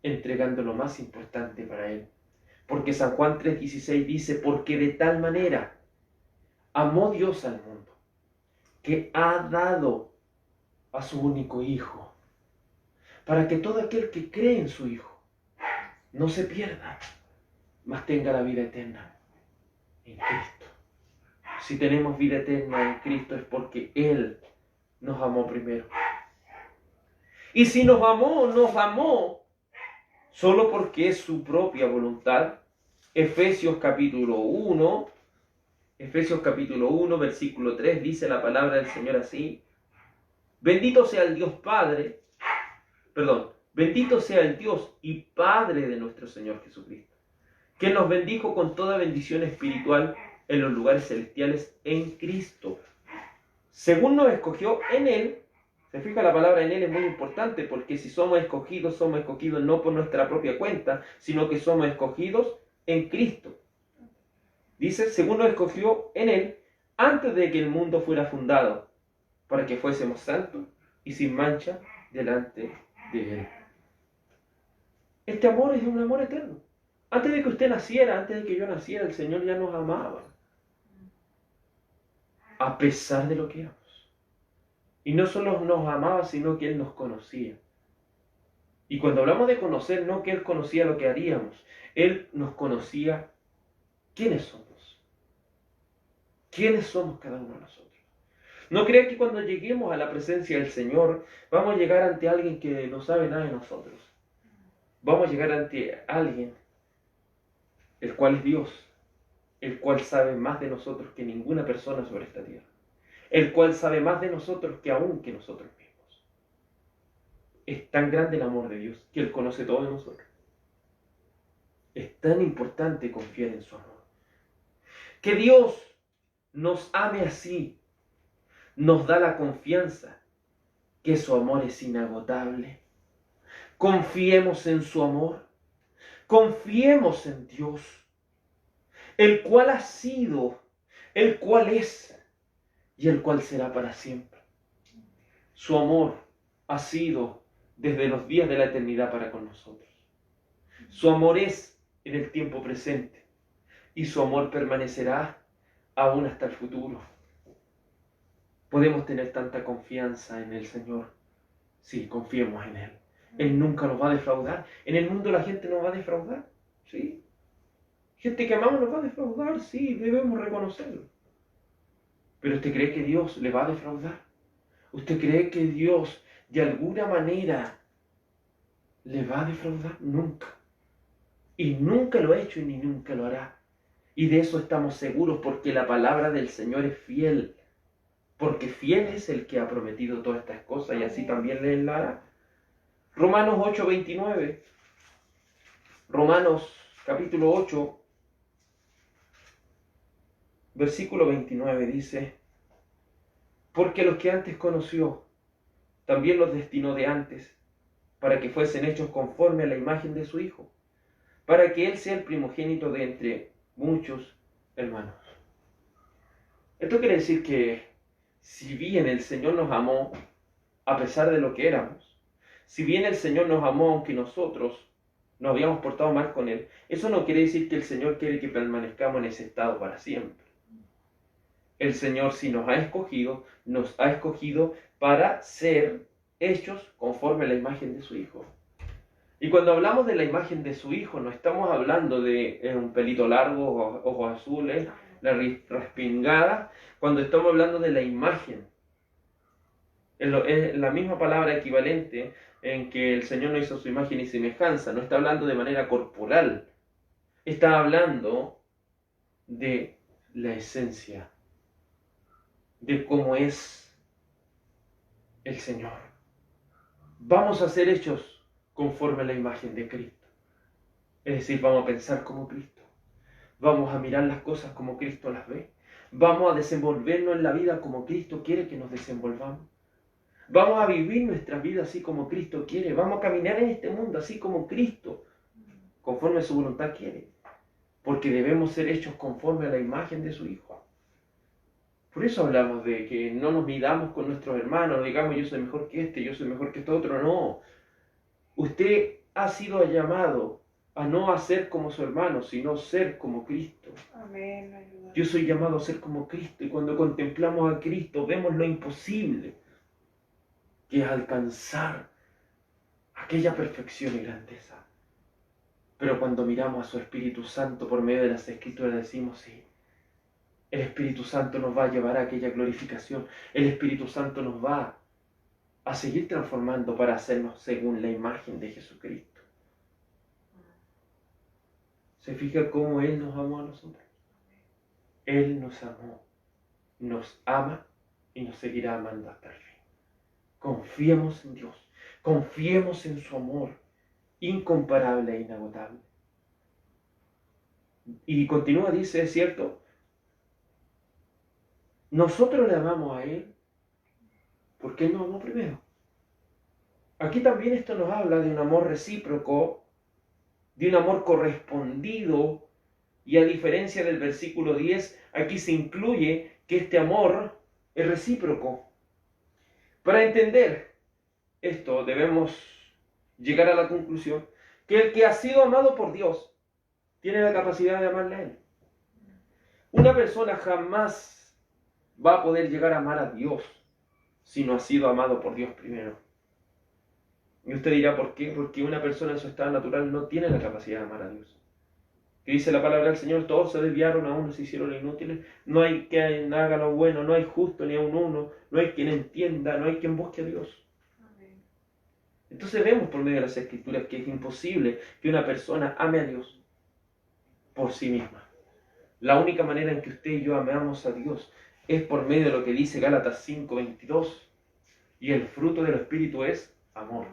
entregando lo más importante para Él. Porque San Juan 3:16 dice, porque de tal manera amó Dios al mundo, que ha dado a su único Hijo, para que todo aquel que cree en su Hijo no se pierda, mas tenga la vida eterna en Cristo. Si tenemos vida eterna en Cristo es porque Él nos amó primero. Y si nos amó solo porque es su propia voluntad. Efesios capítulo 1, versículo 3, dice la palabra del Señor así: bendito sea el Dios y Padre de nuestro Señor Jesucristo, que nos bendijo con toda bendición espiritual en los lugares celestiales en Cristo, según nos escogió en Él. Se fija, la palabra en Él es muy importante, porque si somos escogidos no por nuestra propia cuenta, sino que somos escogidos en Cristo. Dice, según nos escogió en Él, antes de que el mundo fuera fundado, para que fuésemos santos y sin mancha delante de Él. Este amor es un amor eterno. Antes de que usted naciera, antes de que yo naciera, el Señor ya nos amaba, a pesar de lo que éramos. Y no solo nos amaba, sino que Él nos conocía. Y cuando hablamos de conocer, no que Él conocía lo que haríamos, Él nos conocía quiénes somos. ¿Quiénes somos cada uno de nosotros? No crea que cuando lleguemos a la presencia del Señor, vamos a llegar ante alguien que no sabe nada de nosotros. Vamos a llegar ante alguien, el cual es Dios, el cual sabe más de nosotros que ninguna persona sobre esta tierra. El cual sabe más de nosotros que aún que nosotros mismos. Es tan grande el amor de Dios que Él conoce todo de nosotros. Es tan importante confiar en su amor. Que Dios nos ame así nos da la confianza que su amor es inagotable. Confiemos en su amor. Confiemos en Dios, el cual ha sido, el cual es y el cual será para siempre. Su amor ha sido desde los días de la eternidad para con nosotros. Su amor es en el tiempo presente y su amor permanecerá aún hasta el futuro. Podemos tener tanta confianza en el Señor. Sí, confiemos en Él. Él nunca nos va a defraudar. En el mundo la gente nos va a defraudar. Sí. Gente que amamos nos va a defraudar. Sí, debemos reconocerlo. Pero ¿usted cree que Dios le va a defraudar? ¿Usted cree que Dios de alguna manera le va a defraudar? Nunca. Y nunca lo ha hecho y ni nunca lo hará. Y de eso estamos seguros porque la palabra del Señor es fiel. Porque fiel es el que ha prometido todas estas cosas y así también Él lo hará. Romanos 8:29. Romanos capítulo 8, versículo 29 dice: porque los que antes conoció, también los destinó de antes, para que fuesen hechos conforme a la imagen de su Hijo, para que Él sea el primogénito de entre muchos hermanos. Esto quiere decir que si bien el Señor nos amó a pesar de lo que éramos, si bien el Señor nos amó aunque nosotros nos habíamos portado mal con Él, eso no quiere decir que el Señor quiere que permanezcamos en ese estado para siempre. El Señor, si nos ha escogido para ser hechos conforme a la imagen de su Hijo. Y cuando hablamos de la imagen de su Hijo, no estamos hablando de un pelito largo, ojos azules, la respingada. Cuando estamos hablando de la imagen, es la misma palabra equivalente en que el Señor no hizo su imagen y semejanza. No está hablando de manera corporal. Está hablando de la esencia, de cómo es el Señor. Vamos a ser hechos conforme a la imagen de Cristo. Es decir, vamos a pensar como Cristo. Vamos a mirar las cosas como Cristo las ve. Vamos a desenvolvernos en la vida como Cristo quiere que nos desenvolvamos. Vamos a vivir nuestra vida así como Cristo quiere. Vamos a caminar en este mundo así como Cristo, conforme a su voluntad quiere. Porque debemos ser hechos conforme a la imagen de su Hijo. Por eso hablamos de que no nos midamos con nuestros hermanos, digamos yo soy mejor que este, yo soy mejor que este otro. No. Usted ha sido llamado a no ser como su hermano, sino ser como Cristo.
Amén.
Yo soy llamado a ser como Cristo y cuando contemplamos a Cristo vemos lo imposible, que es alcanzar aquella perfección y grandeza. Pero cuando miramos a su Espíritu Santo por medio de las Escrituras decimos sí. El Espíritu Santo nos va a llevar a aquella glorificación. El Espíritu Santo nos va a seguir transformando para hacernos según la imagen de Jesucristo. ¿Se fija cómo Él nos amó a nosotros? Él nos amó, nos ama y nos seguirá amando hasta el fin. Confiemos en Dios, confiemos en su amor incomparable e inagotable. Y continúa, dice, es cierto, nosotros le amamos a Él porque Él nos amó primero. Aquí también esto nos habla de un amor recíproco, de un amor correspondido, y a diferencia del versículo 10, aquí se incluye que este amor es recíproco. Para entender esto debemos llegar a la conclusión que el que ha sido amado por Dios tiene la capacidad de amarle a Él. Una persona jamás va a poder llegar a amar a Dios si no ha sido amado por Dios primero. Y usted dirá, ¿por qué? Porque una persona en su estado natural no tiene la capacidad de amar a Dios. Que dice la palabra del Señor, todos se desviaron, a uno se hicieron inútiles, no hay quien haga lo bueno, no hay justo ni a uno, no hay quien entienda, no hay quien busque a Dios.
Amén.
Entonces vemos por medio de las Escrituras que es imposible que una persona ame a Dios por sí misma. La única manera en que usted y yo amamos a Dios es por medio de lo que dice Gálatas 5:22. Y el fruto del Espíritu es amor.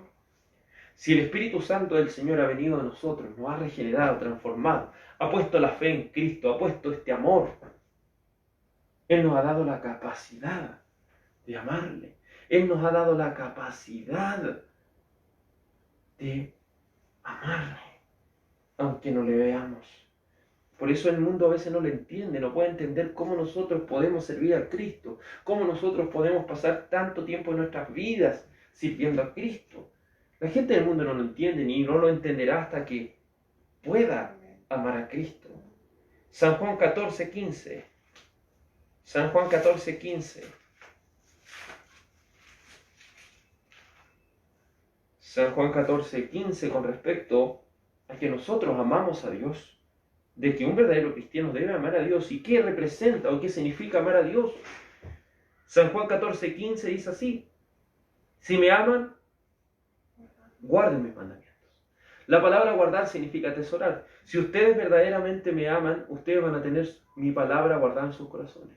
Si el Espíritu Santo del Señor ha venido a nosotros, nos ha regenerado, transformado, ha puesto la fe en Cristo, ha puesto este amor, Él nos ha dado la capacidad de amarle. Él nos ha dado la capacidad de amarle, aunque no le veamos. Por eso el mundo a veces no lo entiende, no puede entender cómo nosotros podemos servir a Cristo, cómo nosotros podemos pasar tanto tiempo en nuestras vidas sirviendo a Cristo. La gente del mundo no lo entiende ni no lo entenderá hasta que pueda amar a Cristo. San Juan 14:15. San Juan 14:15. San Juan 14:15 con respecto a que nosotros amamos a Dios, de que un verdadero cristiano debe amar a Dios. ¿Y qué representa o qué significa amar a Dios? San Juan 14:15 dice así: si me aman, guarden mis mandamientos. La palabra guardar significa atesorar. Si ustedes verdaderamente me aman, ustedes van a tener mi palabra guardada en sus corazones.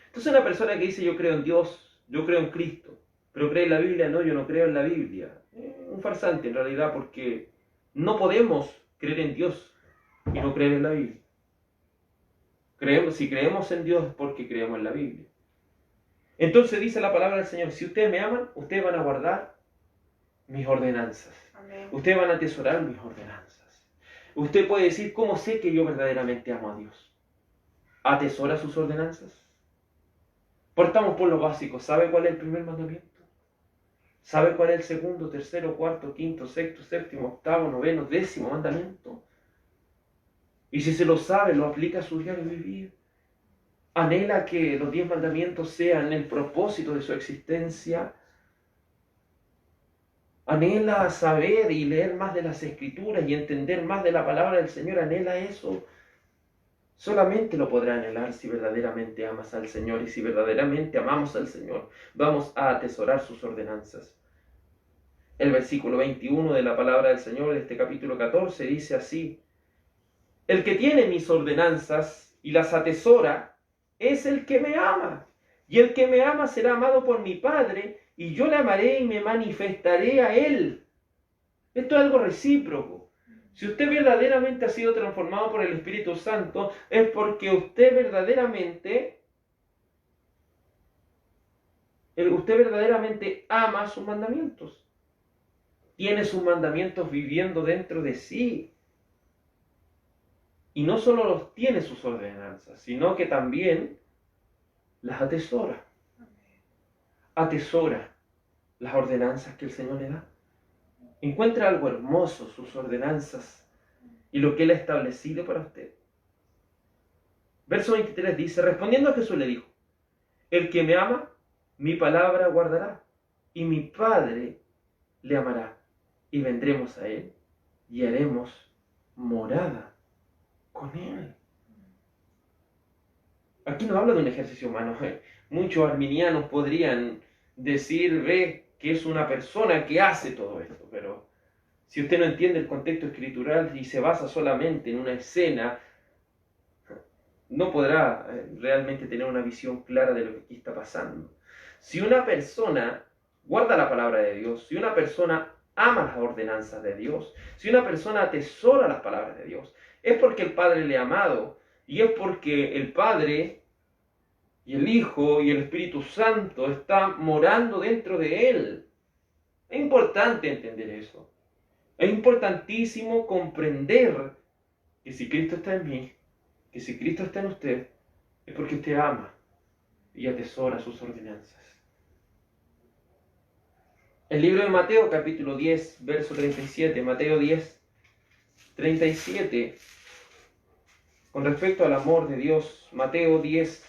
Entonces una persona que dice yo creo en Dios, yo creo en Cristo, pero cree en la Biblia, no, yo no creo en la Biblia. Un farsante en realidad, porque no podemos creer en Dios y no creer en la Biblia. Si creemos en Dios es porque creemos en la Biblia. Entonces dice la palabra del Señor: si ustedes me aman, ustedes van a guardar mis ordenanzas.
Amén.
Ustedes van a atesorar mis ordenanzas. Usted puede decir: ¿cómo sé que yo verdaderamente amo a Dios? ¿Atesora sus ordenanzas? Partamos por lo básico. ¿Sabe cuál es el primer mandamiento? ¿Sabe cuál es el segundo, tercero, cuarto, quinto, sexto, séptimo, octavo, noveno, décimo mandamiento? Y si se lo sabe, lo aplica a su diario vivir. Anhela que los 10 mandamientos sean el propósito de su existencia. Anhela saber y leer más de las Escrituras y entender más de la palabra del Señor. Anhela eso. Solamente lo podrá anhelar si verdaderamente amas al Señor, y si verdaderamente amamos al Señor, vamos a atesorar sus ordenanzas. El versículo 21 de la palabra del Señor de este capítulo 14 dice así: el que tiene mis ordenanzas y las atesora es el que me ama, y el que me ama será amado por mi Padre, y yo le amaré y me manifestaré a él. Esto es algo recíproco. Si usted verdaderamente ha sido transformado por el Espíritu Santo, es porque usted verdaderamente ama sus mandamientos. Tiene sus mandamientos viviendo dentro de sí. Y no solo los tiene sus ordenanzas, sino que también las atesora. Atesora las ordenanzas que el Señor le da. Encuentra algo hermoso, sus ordenanzas y lo que Él ha establecido para usted. Verso 23 dice: respondiendo a Jesús le dijo: el que me ama, mi palabra guardará, y mi Padre le amará, y vendremos a Él y haremos morada con Él. Aquí no habla de un ejercicio humano. Muchos arminianos podrían decir, que es una persona que hace todo esto, pero si usted no entiende el contexto escritural y se basa solamente en una escena, no podrá realmente tener una visión clara de lo que aquí está pasando. Si una persona guarda la palabra de Dios, si una persona ama las ordenanzas de Dios, si una persona atesora las palabras de Dios, es porque el Padre le ha amado, y es porque el Padre y el Hijo y el Espíritu Santo están morando dentro de él. Es importante entender eso. Es importantísimo comprender que si Cristo está en mí, que si Cristo está en usted, es porque usted ama y atesora sus ordenanzas. El libro de Mateo, capítulo 10, verso 37, Mateo 10, 37, con respecto al amor de Dios, Mateo 10,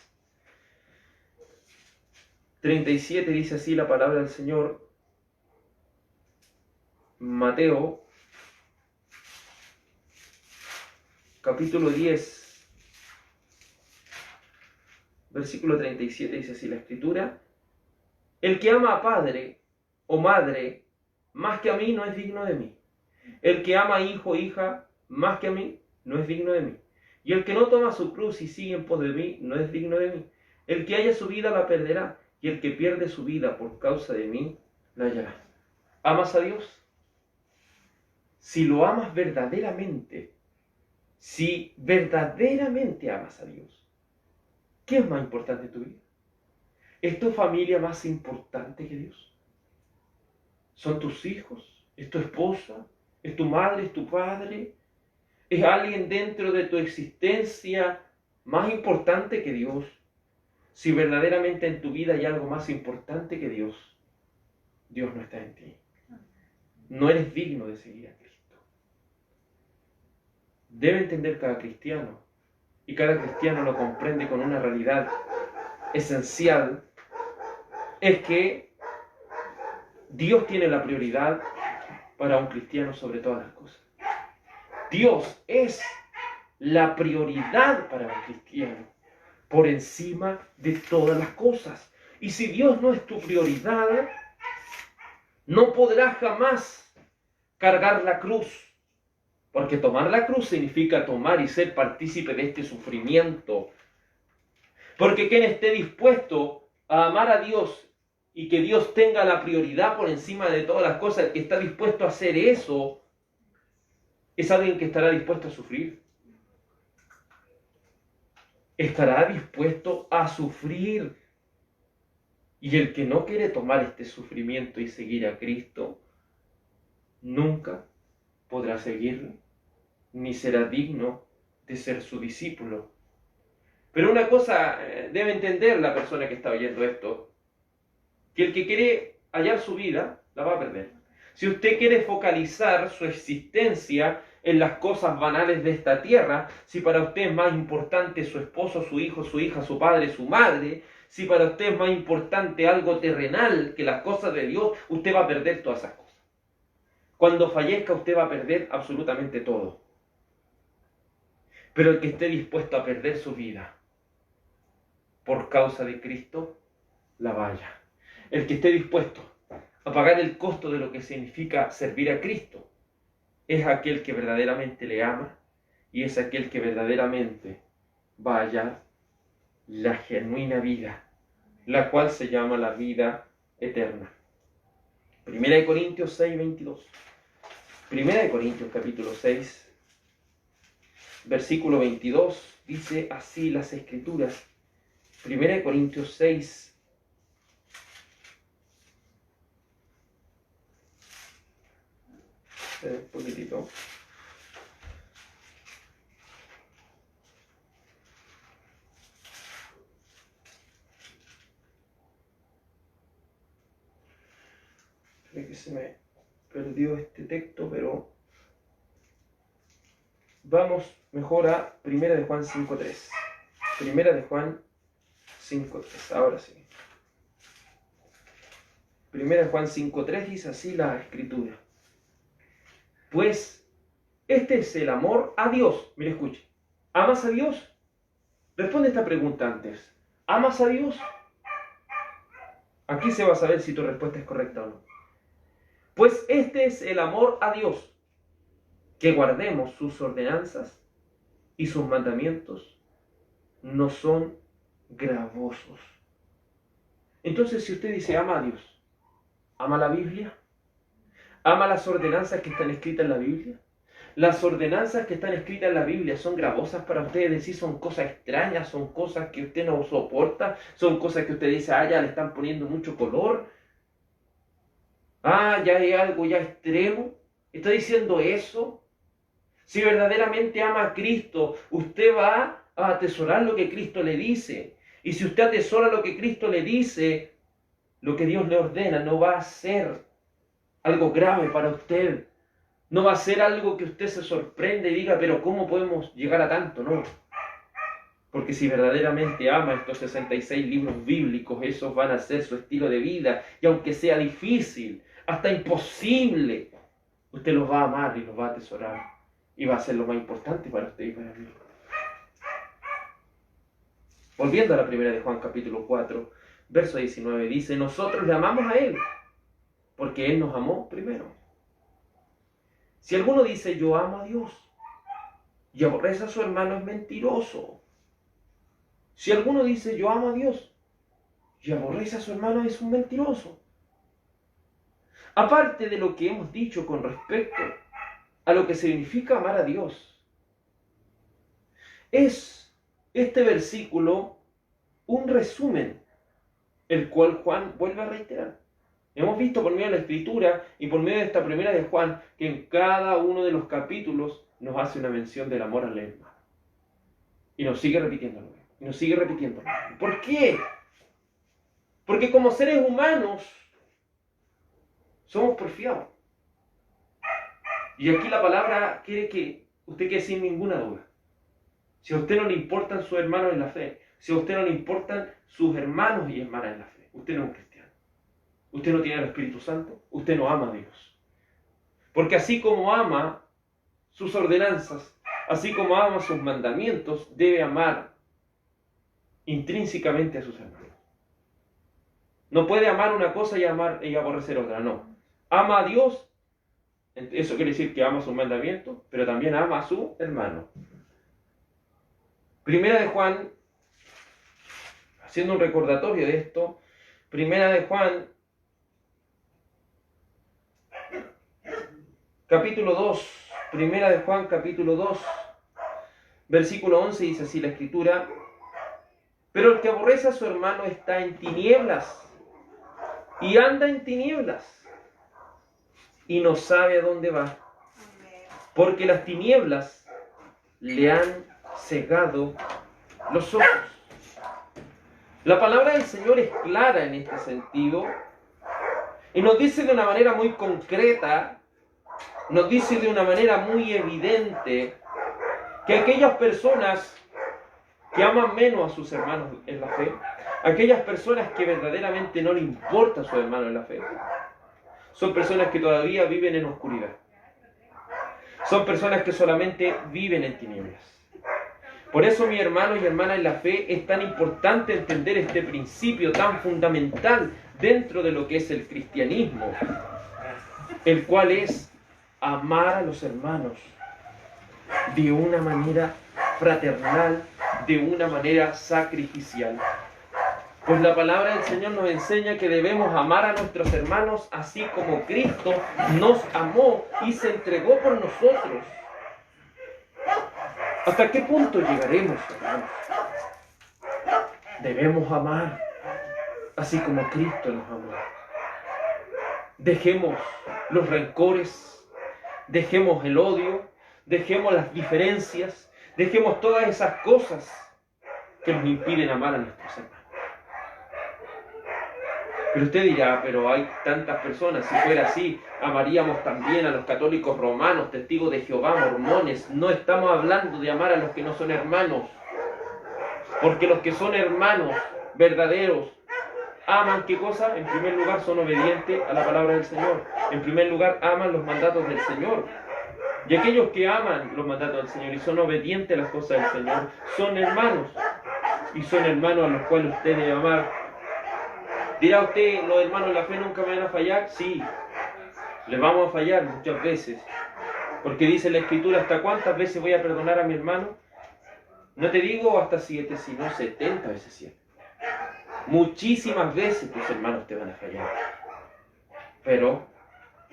37 dice así la palabra del Señor. Mateo, capítulo 10, versículo 37 dice así la Escritura: el que ama a padre o madre más que a mí no es digno de mí. El que ama a hijo o hija más que a mí no es digno de mí. Y el que no toma su cruz y sigue en pos de mí no es digno de mí. El que haya su vida la perderá, y el que pierde su vida por causa de mí la hallará. ¿Amas a Dios? Si lo amas verdaderamente, si verdaderamente amas a Dios, ¿qué es más importante en tu vida? ¿Es tu familia más importante que Dios? ¿Son tus hijos? ¿Es tu esposa? ¿Es tu madre? ¿Es tu padre? ¿Es alguien dentro de tu existencia más importante que Dios? Si verdaderamente en tu vida hay algo más importante que Dios, Dios no está en ti. No eres digno de seguir a Cristo. debe entender cada cristiano, y cada cristiano lo comprende con una realidad esencial, es que Dios tiene la prioridad para un cristiano sobre todas las cosas. Dios es la prioridad para un cristiano por encima de todas las cosas. Y si Dios no es tu prioridad, no podrás jamás cargar la cruz. Porque tomar la cruz significa tomar y ser partícipe de este sufrimiento. Porque quien esté dispuesto a amar a Dios y que Dios tenga la prioridad por encima de todas las cosas, el que está dispuesto a hacer eso, es alguien que estará dispuesto a sufrir. Estará dispuesto a sufrir. Y el que no quiere tomar este sufrimiento y seguir a Cristo, nunca podrá seguirlo, ni será digno de ser su discípulo. Pero una cosa debe entender la persona que está oyendo esto, que el que quiere hallar su vida, la va a perder. Si usted quiere focalizar su existencia en las cosas banales de esta tierra, si para usted es más importante su esposo, su hijo, su hija, su padre, su madre, si para usted es más importante algo terrenal que las cosas de Dios, usted va a perder todas esas cosas. Cuando fallezca usted va a perder absolutamente todo. Pero el que esté dispuesto a perder su vida por causa de Cristo, la vaya. El que esté dispuesto a pagar el costo de lo que significa servir a Cristo, es aquel que verdaderamente le ama y es aquel que verdaderamente va a hallar la genuina vida, la cual se llama la vida eterna. 1 Corintios 6, 22. 1 Corintios capítulo 6, versículo 22, dice así las Escrituras. 1 Corintios 6, un poquitito. Creo que se me perdió este texto, pero vamos mejor a 1 de Juan 5.3. 1 de Juan 5.3, ahora sí. 1 de Juan 5.3 dice así la Escritura. Pues este es el amor a Dios. Mire, escuche. ¿Amas a Dios? Responde esta pregunta antes. ¿Amas a Dios? Aquí se va a saber si tu respuesta es correcta o no. Pues este es el amor a Dios, que guardemos sus ordenanzas y sus mandamientos no son gravosos. Entonces, si usted dice ama a Dios, ama la Biblia, ama las ordenanzas que están escritas en la Biblia, las ordenanzas que están escritas en la Biblia son gravosas para usted, es decir, son cosas extrañas, son cosas que usted no soporta, son cosas que usted dice, ya le están poniendo mucho color, ya hay algo ya extremo. ¿Está diciendo eso? Si verdaderamente ama a Cristo, usted va a atesorar lo que Cristo le dice. Y si usted atesora lo que Cristo le dice, lo que Dios le ordena no va a ser algo grave para usted. No va a ser algo que usted se sorprende y diga, pero ¿cómo podemos llegar a tanto? No. Porque si verdaderamente ama estos 66 libros bíblicos, esos van a ser su estilo de vida. Y aunque sea difícil, hasta imposible, usted los va a amar y los va a atesorar. Y va a ser lo más importante para usted y para mí. Volviendo a la primera de Juan capítulo 4, verso 19, dice, nosotros le amamos a Él, porque Él nos amó primero. Si alguno dice, yo amo a Dios, y aborrece a su hermano, es mentiroso. Si alguno dice, yo amo a Dios, y aborrece a su hermano, es un mentiroso. Aparte de lo que hemos dicho con respecto a lo que significa amar a Dios, es este versículo un resumen, el cual Juan vuelve a reiterar. Hemos visto por medio de la Escritura y por medio de esta primera de Juan que en cada uno de los capítulos nos hace una mención del amor al hermano. Y nos sigue repitiéndolo. Y nos sigue repitiéndolo. ¿Por qué? Porque como seres humanos somos porfiados. Y aquí la palabra quiere que usted quede sin ninguna duda. Si a usted no le importan sus hermanos en la fe, si a usted no le importan sus hermanos y hermanas en la fe, usted no es un cristiano. Usted no tiene el Espíritu Santo, usted no ama a Dios. Porque así como ama sus ordenanzas, así como ama sus mandamientos, debe amar intrínsecamente a sus hermanos. No puede amar una cosa y aborrecer otra, no. Ama a Dios, eso quiere decir que ama sus mandamientos, pero también ama a su hermano. Primera de Juan, haciendo un recordatorio de esto, Primera de Juan, capítulo 2, Primera de Juan, capítulo 2, versículo 11, dice así la Escritura: pero el que aborrece a su hermano está en tinieblas, y anda en tinieblas, y no sabe a dónde va, porque las tinieblas le han cegado los ojos. La palabra del Señor es clara en este sentido, y nos dice de una manera muy concreta, nos dice de una manera muy evidente, que aquellas personas que aman menos a sus hermanos en la fe, aquellas personas que verdaderamente no le importa a sus hermanos en la fe, son personas que todavía viven en oscuridad. Son personas que solamente viven en tinieblas. Por eso, mi hermano y hermana en la fe, es tan importante entender este principio tan fundamental dentro de lo que es el cristianismo, el cual es amar a los hermanos de una manera fraternal, de una manera sacrificial. Pues la palabra del Señor nos enseña que debemos amar a nuestros hermanos así como Cristo nos amó y se entregó por nosotros. ¿Hasta qué punto llegaremos, hermanos? Debemos amar así como Cristo nos amó. Dejemos los rencores, dejemos el odio, dejemos las diferencias, dejemos todas esas cosas que nos impiden amar a nuestros hermanos. Pero usted dirá, pero hay tantas personas, si fuera así, amaríamos también a los católicos romanos, testigos de Jehová, mormones. No estamos hablando de amar a los que no son hermanos, porque los que son hermanos verdaderos aman, ¿qué cosa? En primer lugar, son obedientes a la palabra del Señor. En primer lugar, aman los mandatos del Señor. Y aquellos que aman los mandatos del Señor y son obedientes a las cosas del Señor, son hermanos. Y son hermanos a los cuales usted debe amar. ¿Dirá usted, los hermanos de la fe nunca me van a fallar? Sí, les vamos a fallar muchas veces. Porque dice la Escritura, ¿hasta cuántas veces voy a perdonar a mi hermano? No te digo hasta 7, sino 70 veces 7. Muchísimas veces tus hermanos te van a fallar. Pero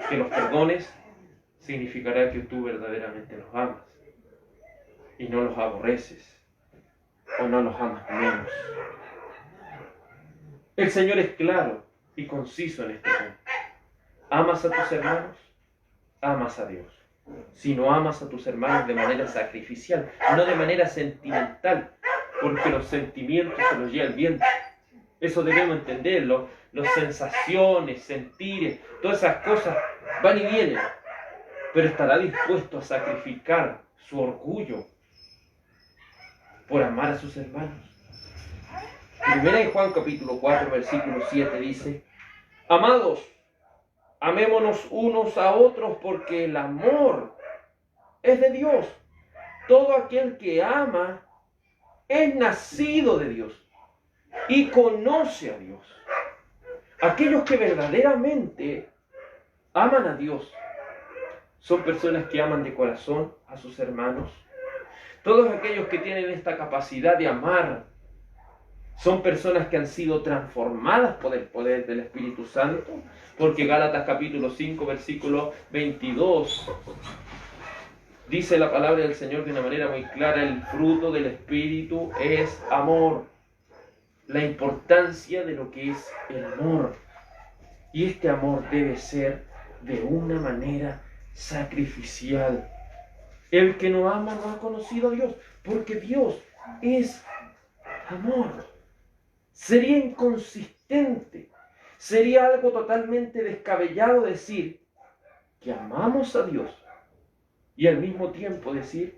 que los perdones significará que tú verdaderamente los amas. Y no los aborreces. O no los amas menos. El Señor es claro y conciso en este punto. ¿Amas a tus hermanos? Amas a Dios. Si no amas a tus hermanos de manera sacrificial, no de manera sentimental, porque los sentimientos se los lleva el viento. Eso debemos entenderlo. Las sensaciones, sentires, todas esas cosas van y vienen. Pero estará dispuesto a sacrificar su orgullo por amar a sus hermanos. Primera de Juan capítulo 4 versículo 7 dice: amados, amémonos unos a otros porque el amor es de Dios. Todo aquel que ama es nacido de Dios y conoce a Dios. Aquellos que verdaderamente aman a Dios son personas que aman de corazón a sus hermanos. Todos aquellos que tienen esta capacidad de amar son personas que han sido transformadas por el poder del Espíritu Santo, porque Gálatas capítulo 5, versículo 22, dice la palabra del Señor de una manera muy clara: el fruto del Espíritu es amor. La importancia de lo que es el amor. Y este amor debe ser de una manera sacrificial. El que no ama no ha conocido a Dios, porque Dios es amor. Sería inconsistente, sería algo totalmente descabellado decir que amamos a Dios y al mismo tiempo decir,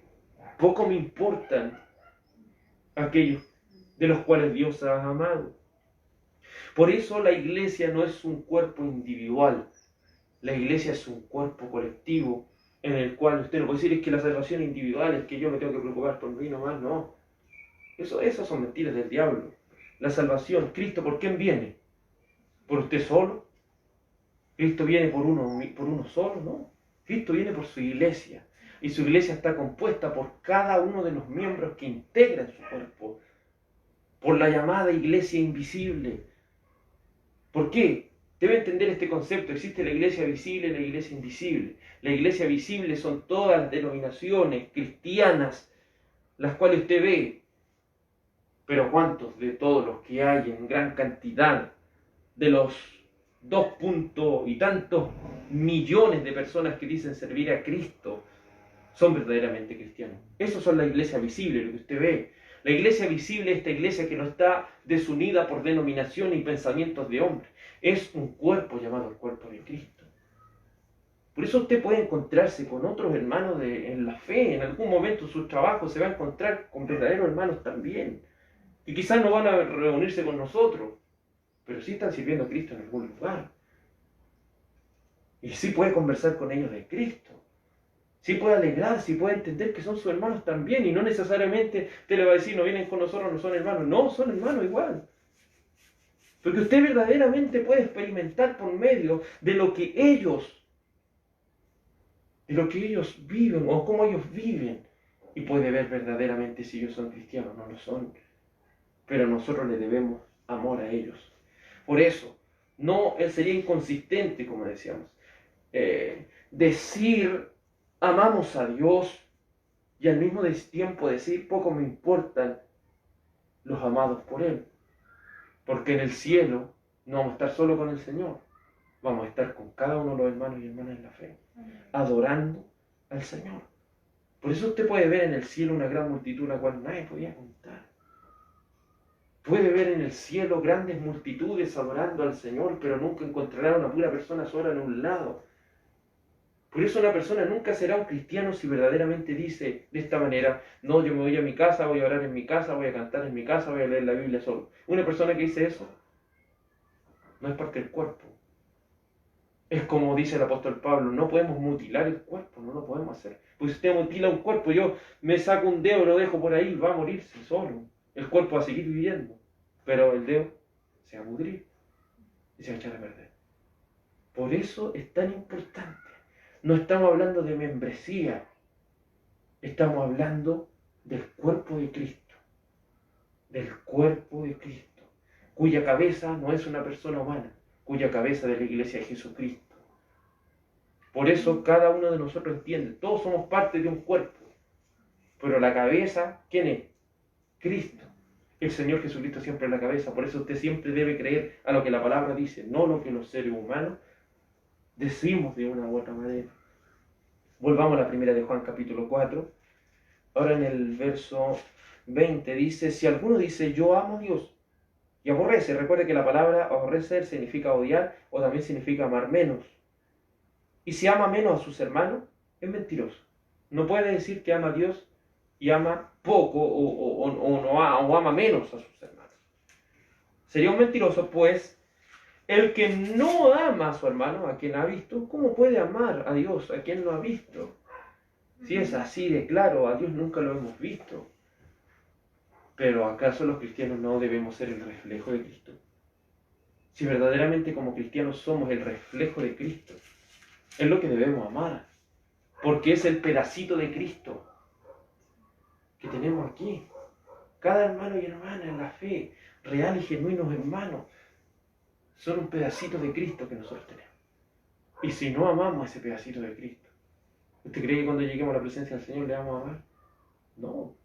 poco me importan aquellos de los cuales Dios ha amado. Por eso la iglesia no es un cuerpo individual, la iglesia es un cuerpo colectivo en el cual usted no puede decir es que la salvación individual es que yo me tengo que preocupar por mí nomás, no. Esas son mentiras del diablo. La salvación, Cristo, ¿por quién viene? ¿Por usted solo? ¿Cristo viene por uno solo? No. Cristo viene por su iglesia. Y su iglesia está compuesta por cada uno de los miembros que integran su cuerpo. Por la llamada iglesia invisible. ¿Por qué? Debe entender este concepto. Existe la iglesia visible y la iglesia invisible. La iglesia visible son todas las denominaciones cristianas, las cuales usted ve. Pero ¿cuántos de todos los que hay en gran cantidad, de los 2 puntos y tantos millones de personas que dicen servir a Cristo, son verdaderamente cristianos? Esos son la iglesia visible, lo que usted ve. La iglesia visible es esta iglesia que no está desunida por denominación y pensamientos de hombres. Es un cuerpo llamado el cuerpo de Cristo. Por eso usted puede encontrarse con otros hermanos en la fe. En algún momento en su trabajo se va a encontrar con verdaderos hermanos también. Y quizás no van a reunirse con nosotros, pero sí están sirviendo a Cristo en algún lugar. Y sí puede conversar con ellos de Cristo. Sí puede alegrarse y puede entender que son sus hermanos también. Y no necesariamente usted le va a decir, no vienen con nosotros, no son hermanos. No, son hermanos igual. Porque usted verdaderamente puede experimentar por medio de lo que ellos viven o cómo ellos viven. Y puede ver verdaderamente si ellos son cristianos o no lo son. Pero nosotros le debemos amor a ellos. Por eso, él sería inconsistente, como decíamos, decir amamos a Dios y al mismo tiempo decir poco me importan los amados por Él. Porque en el cielo no vamos a estar solo con el Señor, vamos a estar con cada uno de los hermanos y hermanas en la fe, adorando al Señor. Por eso usted puede ver en el cielo una gran multitud la cual nadie podía contar. Puede ver en el cielo grandes multitudes adorando al Señor, pero nunca encontrará una pura persona sola en un lado. Por eso una persona nunca será un cristiano si verdaderamente dice de esta manera, no, yo me voy a mi casa, voy a orar en mi casa, voy a cantar en mi casa, voy a leer la Biblia solo. Una persona que dice eso no es parte del cuerpo. Es como dice el apóstol Pablo, no podemos mutilar el cuerpo, no lo podemos hacer. Pues si usted mutila un cuerpo, yo me saco un dedo, lo dejo por ahí, va a morirse solo. El cuerpo va a seguir viviendo, pero el dedo se va a pudrir y se va a echar a perder. Por eso es tan importante. No estamos hablando de membresía, estamos hablando del cuerpo de Cristo, cuya cabeza no es una persona humana, cuya cabeza es la iglesia de Jesucristo. Por eso cada uno de nosotros entiende, todos somos parte de un cuerpo, pero la cabeza, ¿quién es? Cristo. El Señor Jesucristo siempre es la cabeza, por eso usted siempre debe creer a lo que la palabra dice, no lo que los seres humanos decimos de una u otra manera. Volvamos a la primera de Juan capítulo 4. Ahora en el verso 20 dice, si alguno dice yo amo a Dios y aborrece, recuerde que la palabra aborrecer significa odiar o también significa amar menos. Y si ama menos a sus hermanos, es mentiroso. No puede decir que ama a Dios y ama poco o ama menos a sus hermanos. Sería un mentiroso, pues el que no ama a su hermano, a quien ha visto, ¿cómo puede amar a Dios, a quien no ha visto? Si es así de claro, a Dios nunca lo hemos visto. Pero ¿acaso los cristianos no debemos ser el reflejo de Cristo? Si verdaderamente como cristianos somos el reflejo de Cristo, es lo que debemos amar, porque es el pedacito de Cristo que tenemos aquí. Cada hermano y hermana en la fe, real y genuinos hermanos, son un pedacito de Cristo que nosotros tenemos. Y si no amamos ese pedacito de Cristo, ¿usted cree que cuando lleguemos a la presencia del Señor le vamos a amar? No.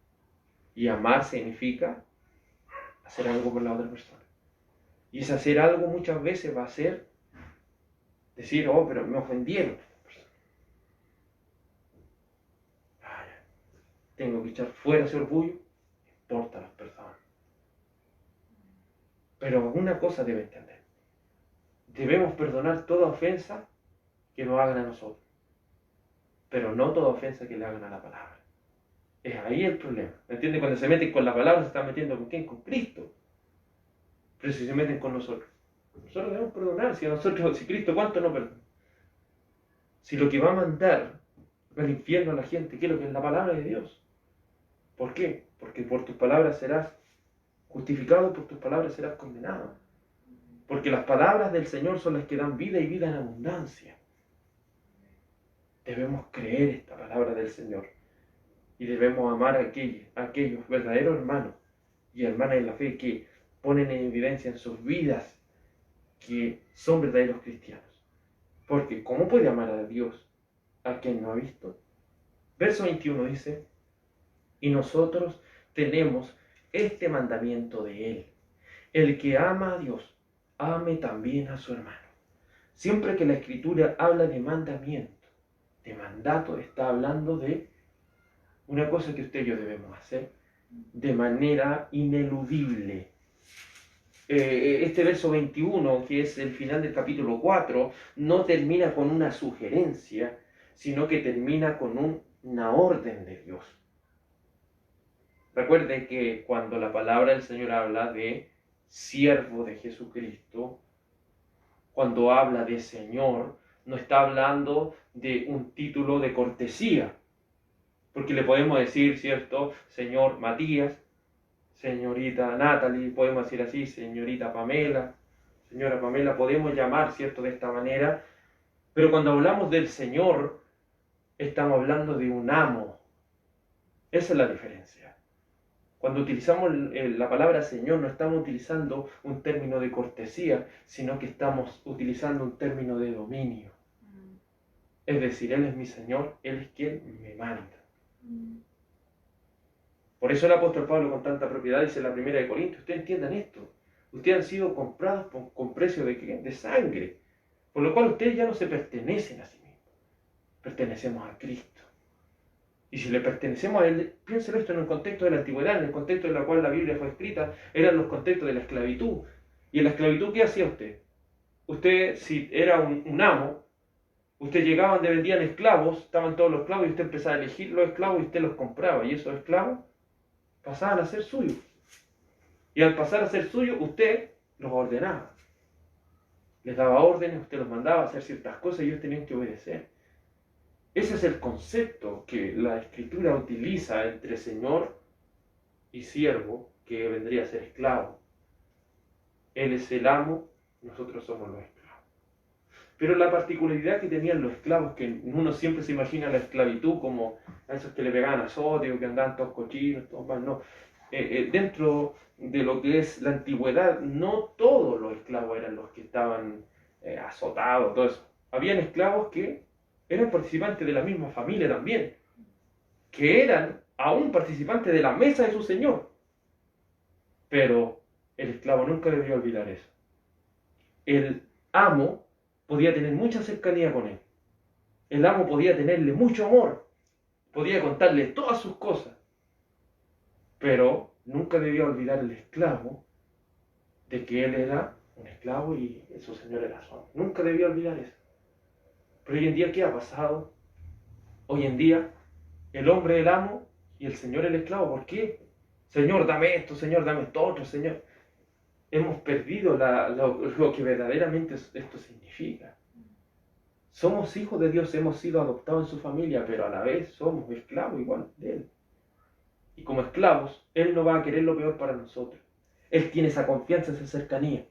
Y amar significa hacer algo por la otra persona. Y ese hacer algo muchas veces va a ser decir, oh, pero me ofendieron. Tengo que echar fuera ese orgullo, no importa las personas. Pero una cosa debe entender. Debemos perdonar toda ofensa que nos hagan a nosotros. pero no toda ofensa que le hagan a la palabra. Es ahí el problema. ¿Me entiendes? Cuando se meten con la palabra, se están metiendo ¿con quién? Con Cristo. Pero si se meten con nosotros debemos perdonar. Si Cristo, ¿cuánto no perdona? Si lo que va a mandar al infierno a la gente, ¿qué es lo que es la palabra de Dios? ¿Por qué? Porque por tus palabras serás justificado, por tus palabras serás condenado. Porque las palabras del Señor son las que dan vida y vida en abundancia. Debemos creer esta palabra del Señor. Y debemos amar a aquellos verdaderos hermanos y hermanas en la fe que ponen en evidencia en sus vidas que son verdaderos cristianos. Porque ¿cómo puede amar a Dios a quien no ha visto? Verso 21 dice, y nosotros tenemos este mandamiento de Él. El que ama a Dios, ame también a su hermano. Siempre que la Escritura habla de mandamiento, de mandato, está hablando de una cosa que usted y yo debemos hacer de manera ineludible. Este verso 21, que es el final del capítulo 4, no termina con una sugerencia, sino que termina con una orden de Dios. Recuerde que cuando la palabra del Señor habla de siervo de Jesucristo, cuando habla de Señor, no está hablando de un título de cortesía, porque le podemos decir, ¿cierto?, Señor Matías, señorita Natalie, podemos decir así, señorita Pamela, señora Pamela, podemos llamar, ¿cierto?, de esta manera, pero cuando hablamos del Señor, estamos hablando de un amo. Esa es la diferencia. Cuando utilizamos la palabra Señor, no estamos utilizando un término de cortesía, sino que estamos utilizando un término de dominio. Es decir, Él es mi Señor, Él es quien me manda. Por eso el apóstol Pablo con tanta propiedad dice en la primera de Corintios, ustedes entiendan esto, ustedes han sido comprados con precio ¿de qué? De sangre, por lo cual ustedes ya no se pertenecen a sí mismos, pertenecemos a Cristo. Y si le pertenecemos a Él, piénselo esto en el contexto de la antigüedad, en el contexto en el cual la Biblia fue escrita, eran los contextos de la esclavitud. Y en la esclavitud, ¿qué hacía usted? Usted, si era un amo, usted llegaba donde vendían esclavos, estaban todos los esclavos y usted empezaba a elegir los esclavos y usted los compraba. Y esos esclavos pasaban a ser suyos. Y al pasar a ser suyos, usted los ordenaba. Les daba órdenes, usted los mandaba a hacer ciertas cosas y ellos tenían que obedecer. Ese es el concepto que la Escritura utiliza entre Señor y siervo, que vendría a ser esclavo. Él es el amo, nosotros somos los esclavos. Pero la particularidad que tenían los esclavos, que uno siempre se imagina la esclavitud como a esos que le pegaban azote o que andaban todos cochinos, todos mal, no. Dentro de lo que es la antigüedad, no todos los esclavos eran los que estaban azotados, todo eso. Habían esclavos que eran participantes de la misma familia también, que eran aún participantes de la mesa de su señor. Pero el esclavo nunca debió olvidar eso. El amo podía tener mucha cercanía con él. El amo podía tenerle mucho amor, podía contarle todas sus cosas, pero nunca debió olvidar el esclavo de que él era un esclavo y su señor era su amo. Nunca debió olvidar eso. Pero hoy en día, ¿qué ha pasado? Hoy en día, el hombre el amo y el señor el esclavo. ¿Por qué? Señor, dame esto, Señor, dame esto otro, Señor. Hemos perdido lo que verdaderamente esto significa. Somos hijos de Dios, hemos sido adoptados en su familia, pero a la vez somos esclavos igual de Él. Y como esclavos, Él no va a querer lo peor para nosotros. Él tiene esa confianza, esa cercanía.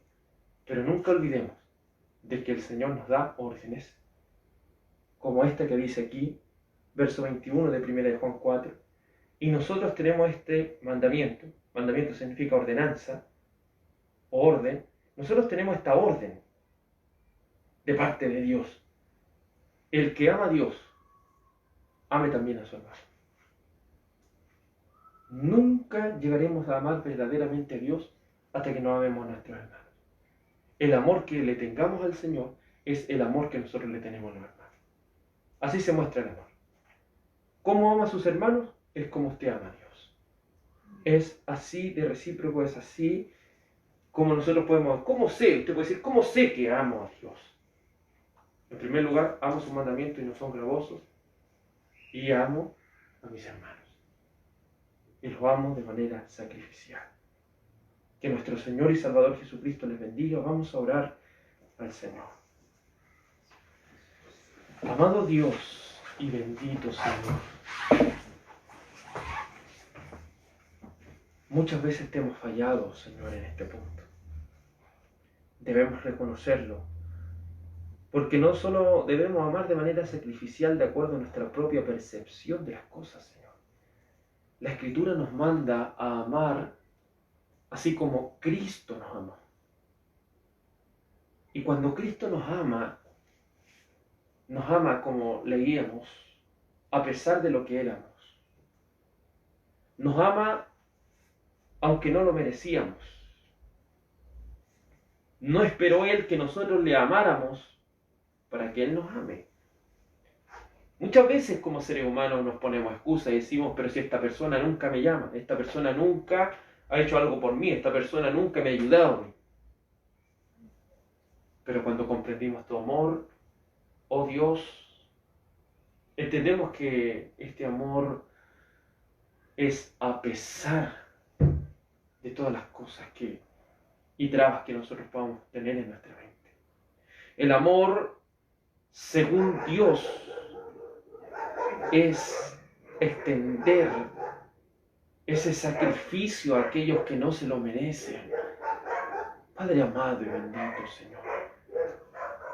Pero nunca olvidemos de que el Señor nos da órdenes, como esta que dice aquí, verso 21 de 1 de Juan 4. Y nosotros tenemos este mandamiento. Mandamiento significa ordenanza, orden. Nosotros tenemos esta orden de parte de Dios. El que ama a Dios, ame también a su hermano. Nunca llegaremos a amar verdaderamente a Dios hasta que no amemos a nuestros hermanos. El amor que le tengamos al Señor es el amor que nosotros le tenemos a los hermanos. Así se muestra el amor. ¿Cómo ama a sus hermanos? Es como usted ama a Dios. Es así de recíproco, es así como nosotros podemos... ¿Cómo sé? Usted puede decir, ¿cómo sé que amo a Dios? En primer lugar, amo sus mandamientos y no son gravosos. y amo a mis hermanos. Y los amo de manera sacrificial. Que nuestro Señor y Salvador Jesucristo les bendiga. Vamos a orar al Señor. Amado Dios y bendito Señor, muchas veces te hemos fallado, Señor, en este punto. Debemos reconocerlo, porque no solo debemos amar de manera sacrificial de acuerdo a nuestra propia percepción de las cosas, Señor. La Escritura nos manda a amar así como Cristo nos amó. Y cuando Cristo nos ama como leíamos, a pesar de lo que éramos. Nos ama aunque no lo merecíamos. No esperó Él que nosotros le amáramos para que Él nos ame. Muchas veces como seres humanos nos ponemos excusas y decimos, pero si esta persona nunca me llama, esta persona nunca ha hecho algo por mí, esta persona nunca me ha ayudado. Pero cuando comprendimos tu amor, oh Dios, entendemos que este amor es a pesar de todas las cosas y trabas que nosotros podamos tener en nuestra mente. El amor, según Dios, es extender ese sacrificio a aquellos que no se lo merecen. Padre amado y bendito Señor,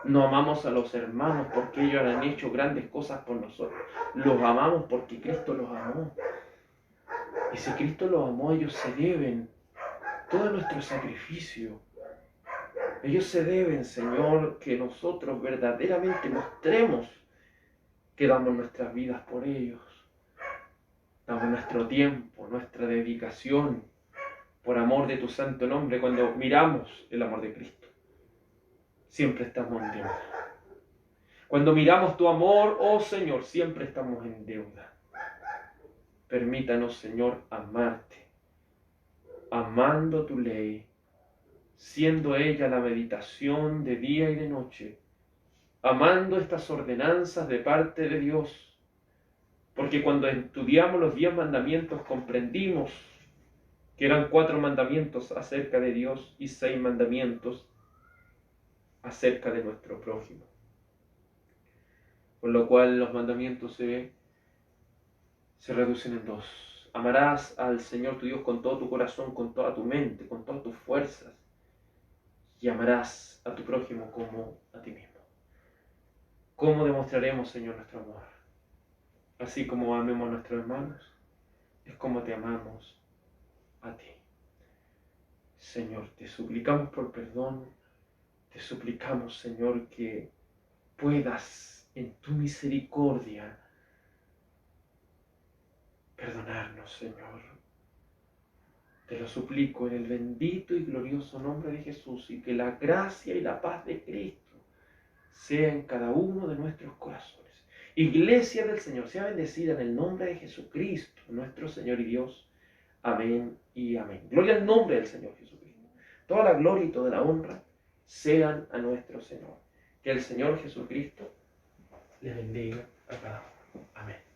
no amamos a los hermanos porque ellos han hecho grandes cosas por nosotros. Los amamos porque Cristo los amó. Y si Cristo los amó, ellos se deben todo nuestro sacrificio. Ellos se deben, Señor, que nosotros verdaderamente mostremos que damos nuestras vidas por ellos. Damos nuestro tiempo, nuestra dedicación, por amor de tu santo nombre. Cuando miramos el amor de Cristo, siempre estamos en deuda. Cuando miramos tu amor, oh Señor, siempre estamos en deuda. Permítanos, Señor, amarte, amando tu ley, siendo ella la meditación de día y de noche, amando estas ordenanzas de parte de Dios, porque cuando estudiamos los 10 mandamientos comprendimos que eran 4 mandamientos acerca de Dios y 6 mandamientos acerca de nuestro prójimo. Con lo cual los mandamientos se reducen en 2. Amarás al Señor tu Dios con todo tu corazón, con toda tu mente, con todas tus fuerzas, y amarás a tu prójimo como a ti mismo. ¿Cómo demostraremos, Señor, nuestro amor? Así como amemos a nuestros hermanos, es como te amamos a ti. Señor, te suplicamos por perdón, te suplicamos, Señor, que puedas en tu misericordia perdonarnos, Señor. Te lo suplico en el bendito y glorioso nombre de Jesús, y que la gracia y la paz de Cristo sea en cada uno de nuestros corazones. Iglesia del Señor, sea bendecida en el nombre de Jesucristo, nuestro Señor y Dios. Amén y amén. Gloria al nombre del Señor Jesucristo. Toda la gloria y toda la honra sean a nuestro Señor. Que el Señor Jesucristo le bendiga a cada uno. Amén.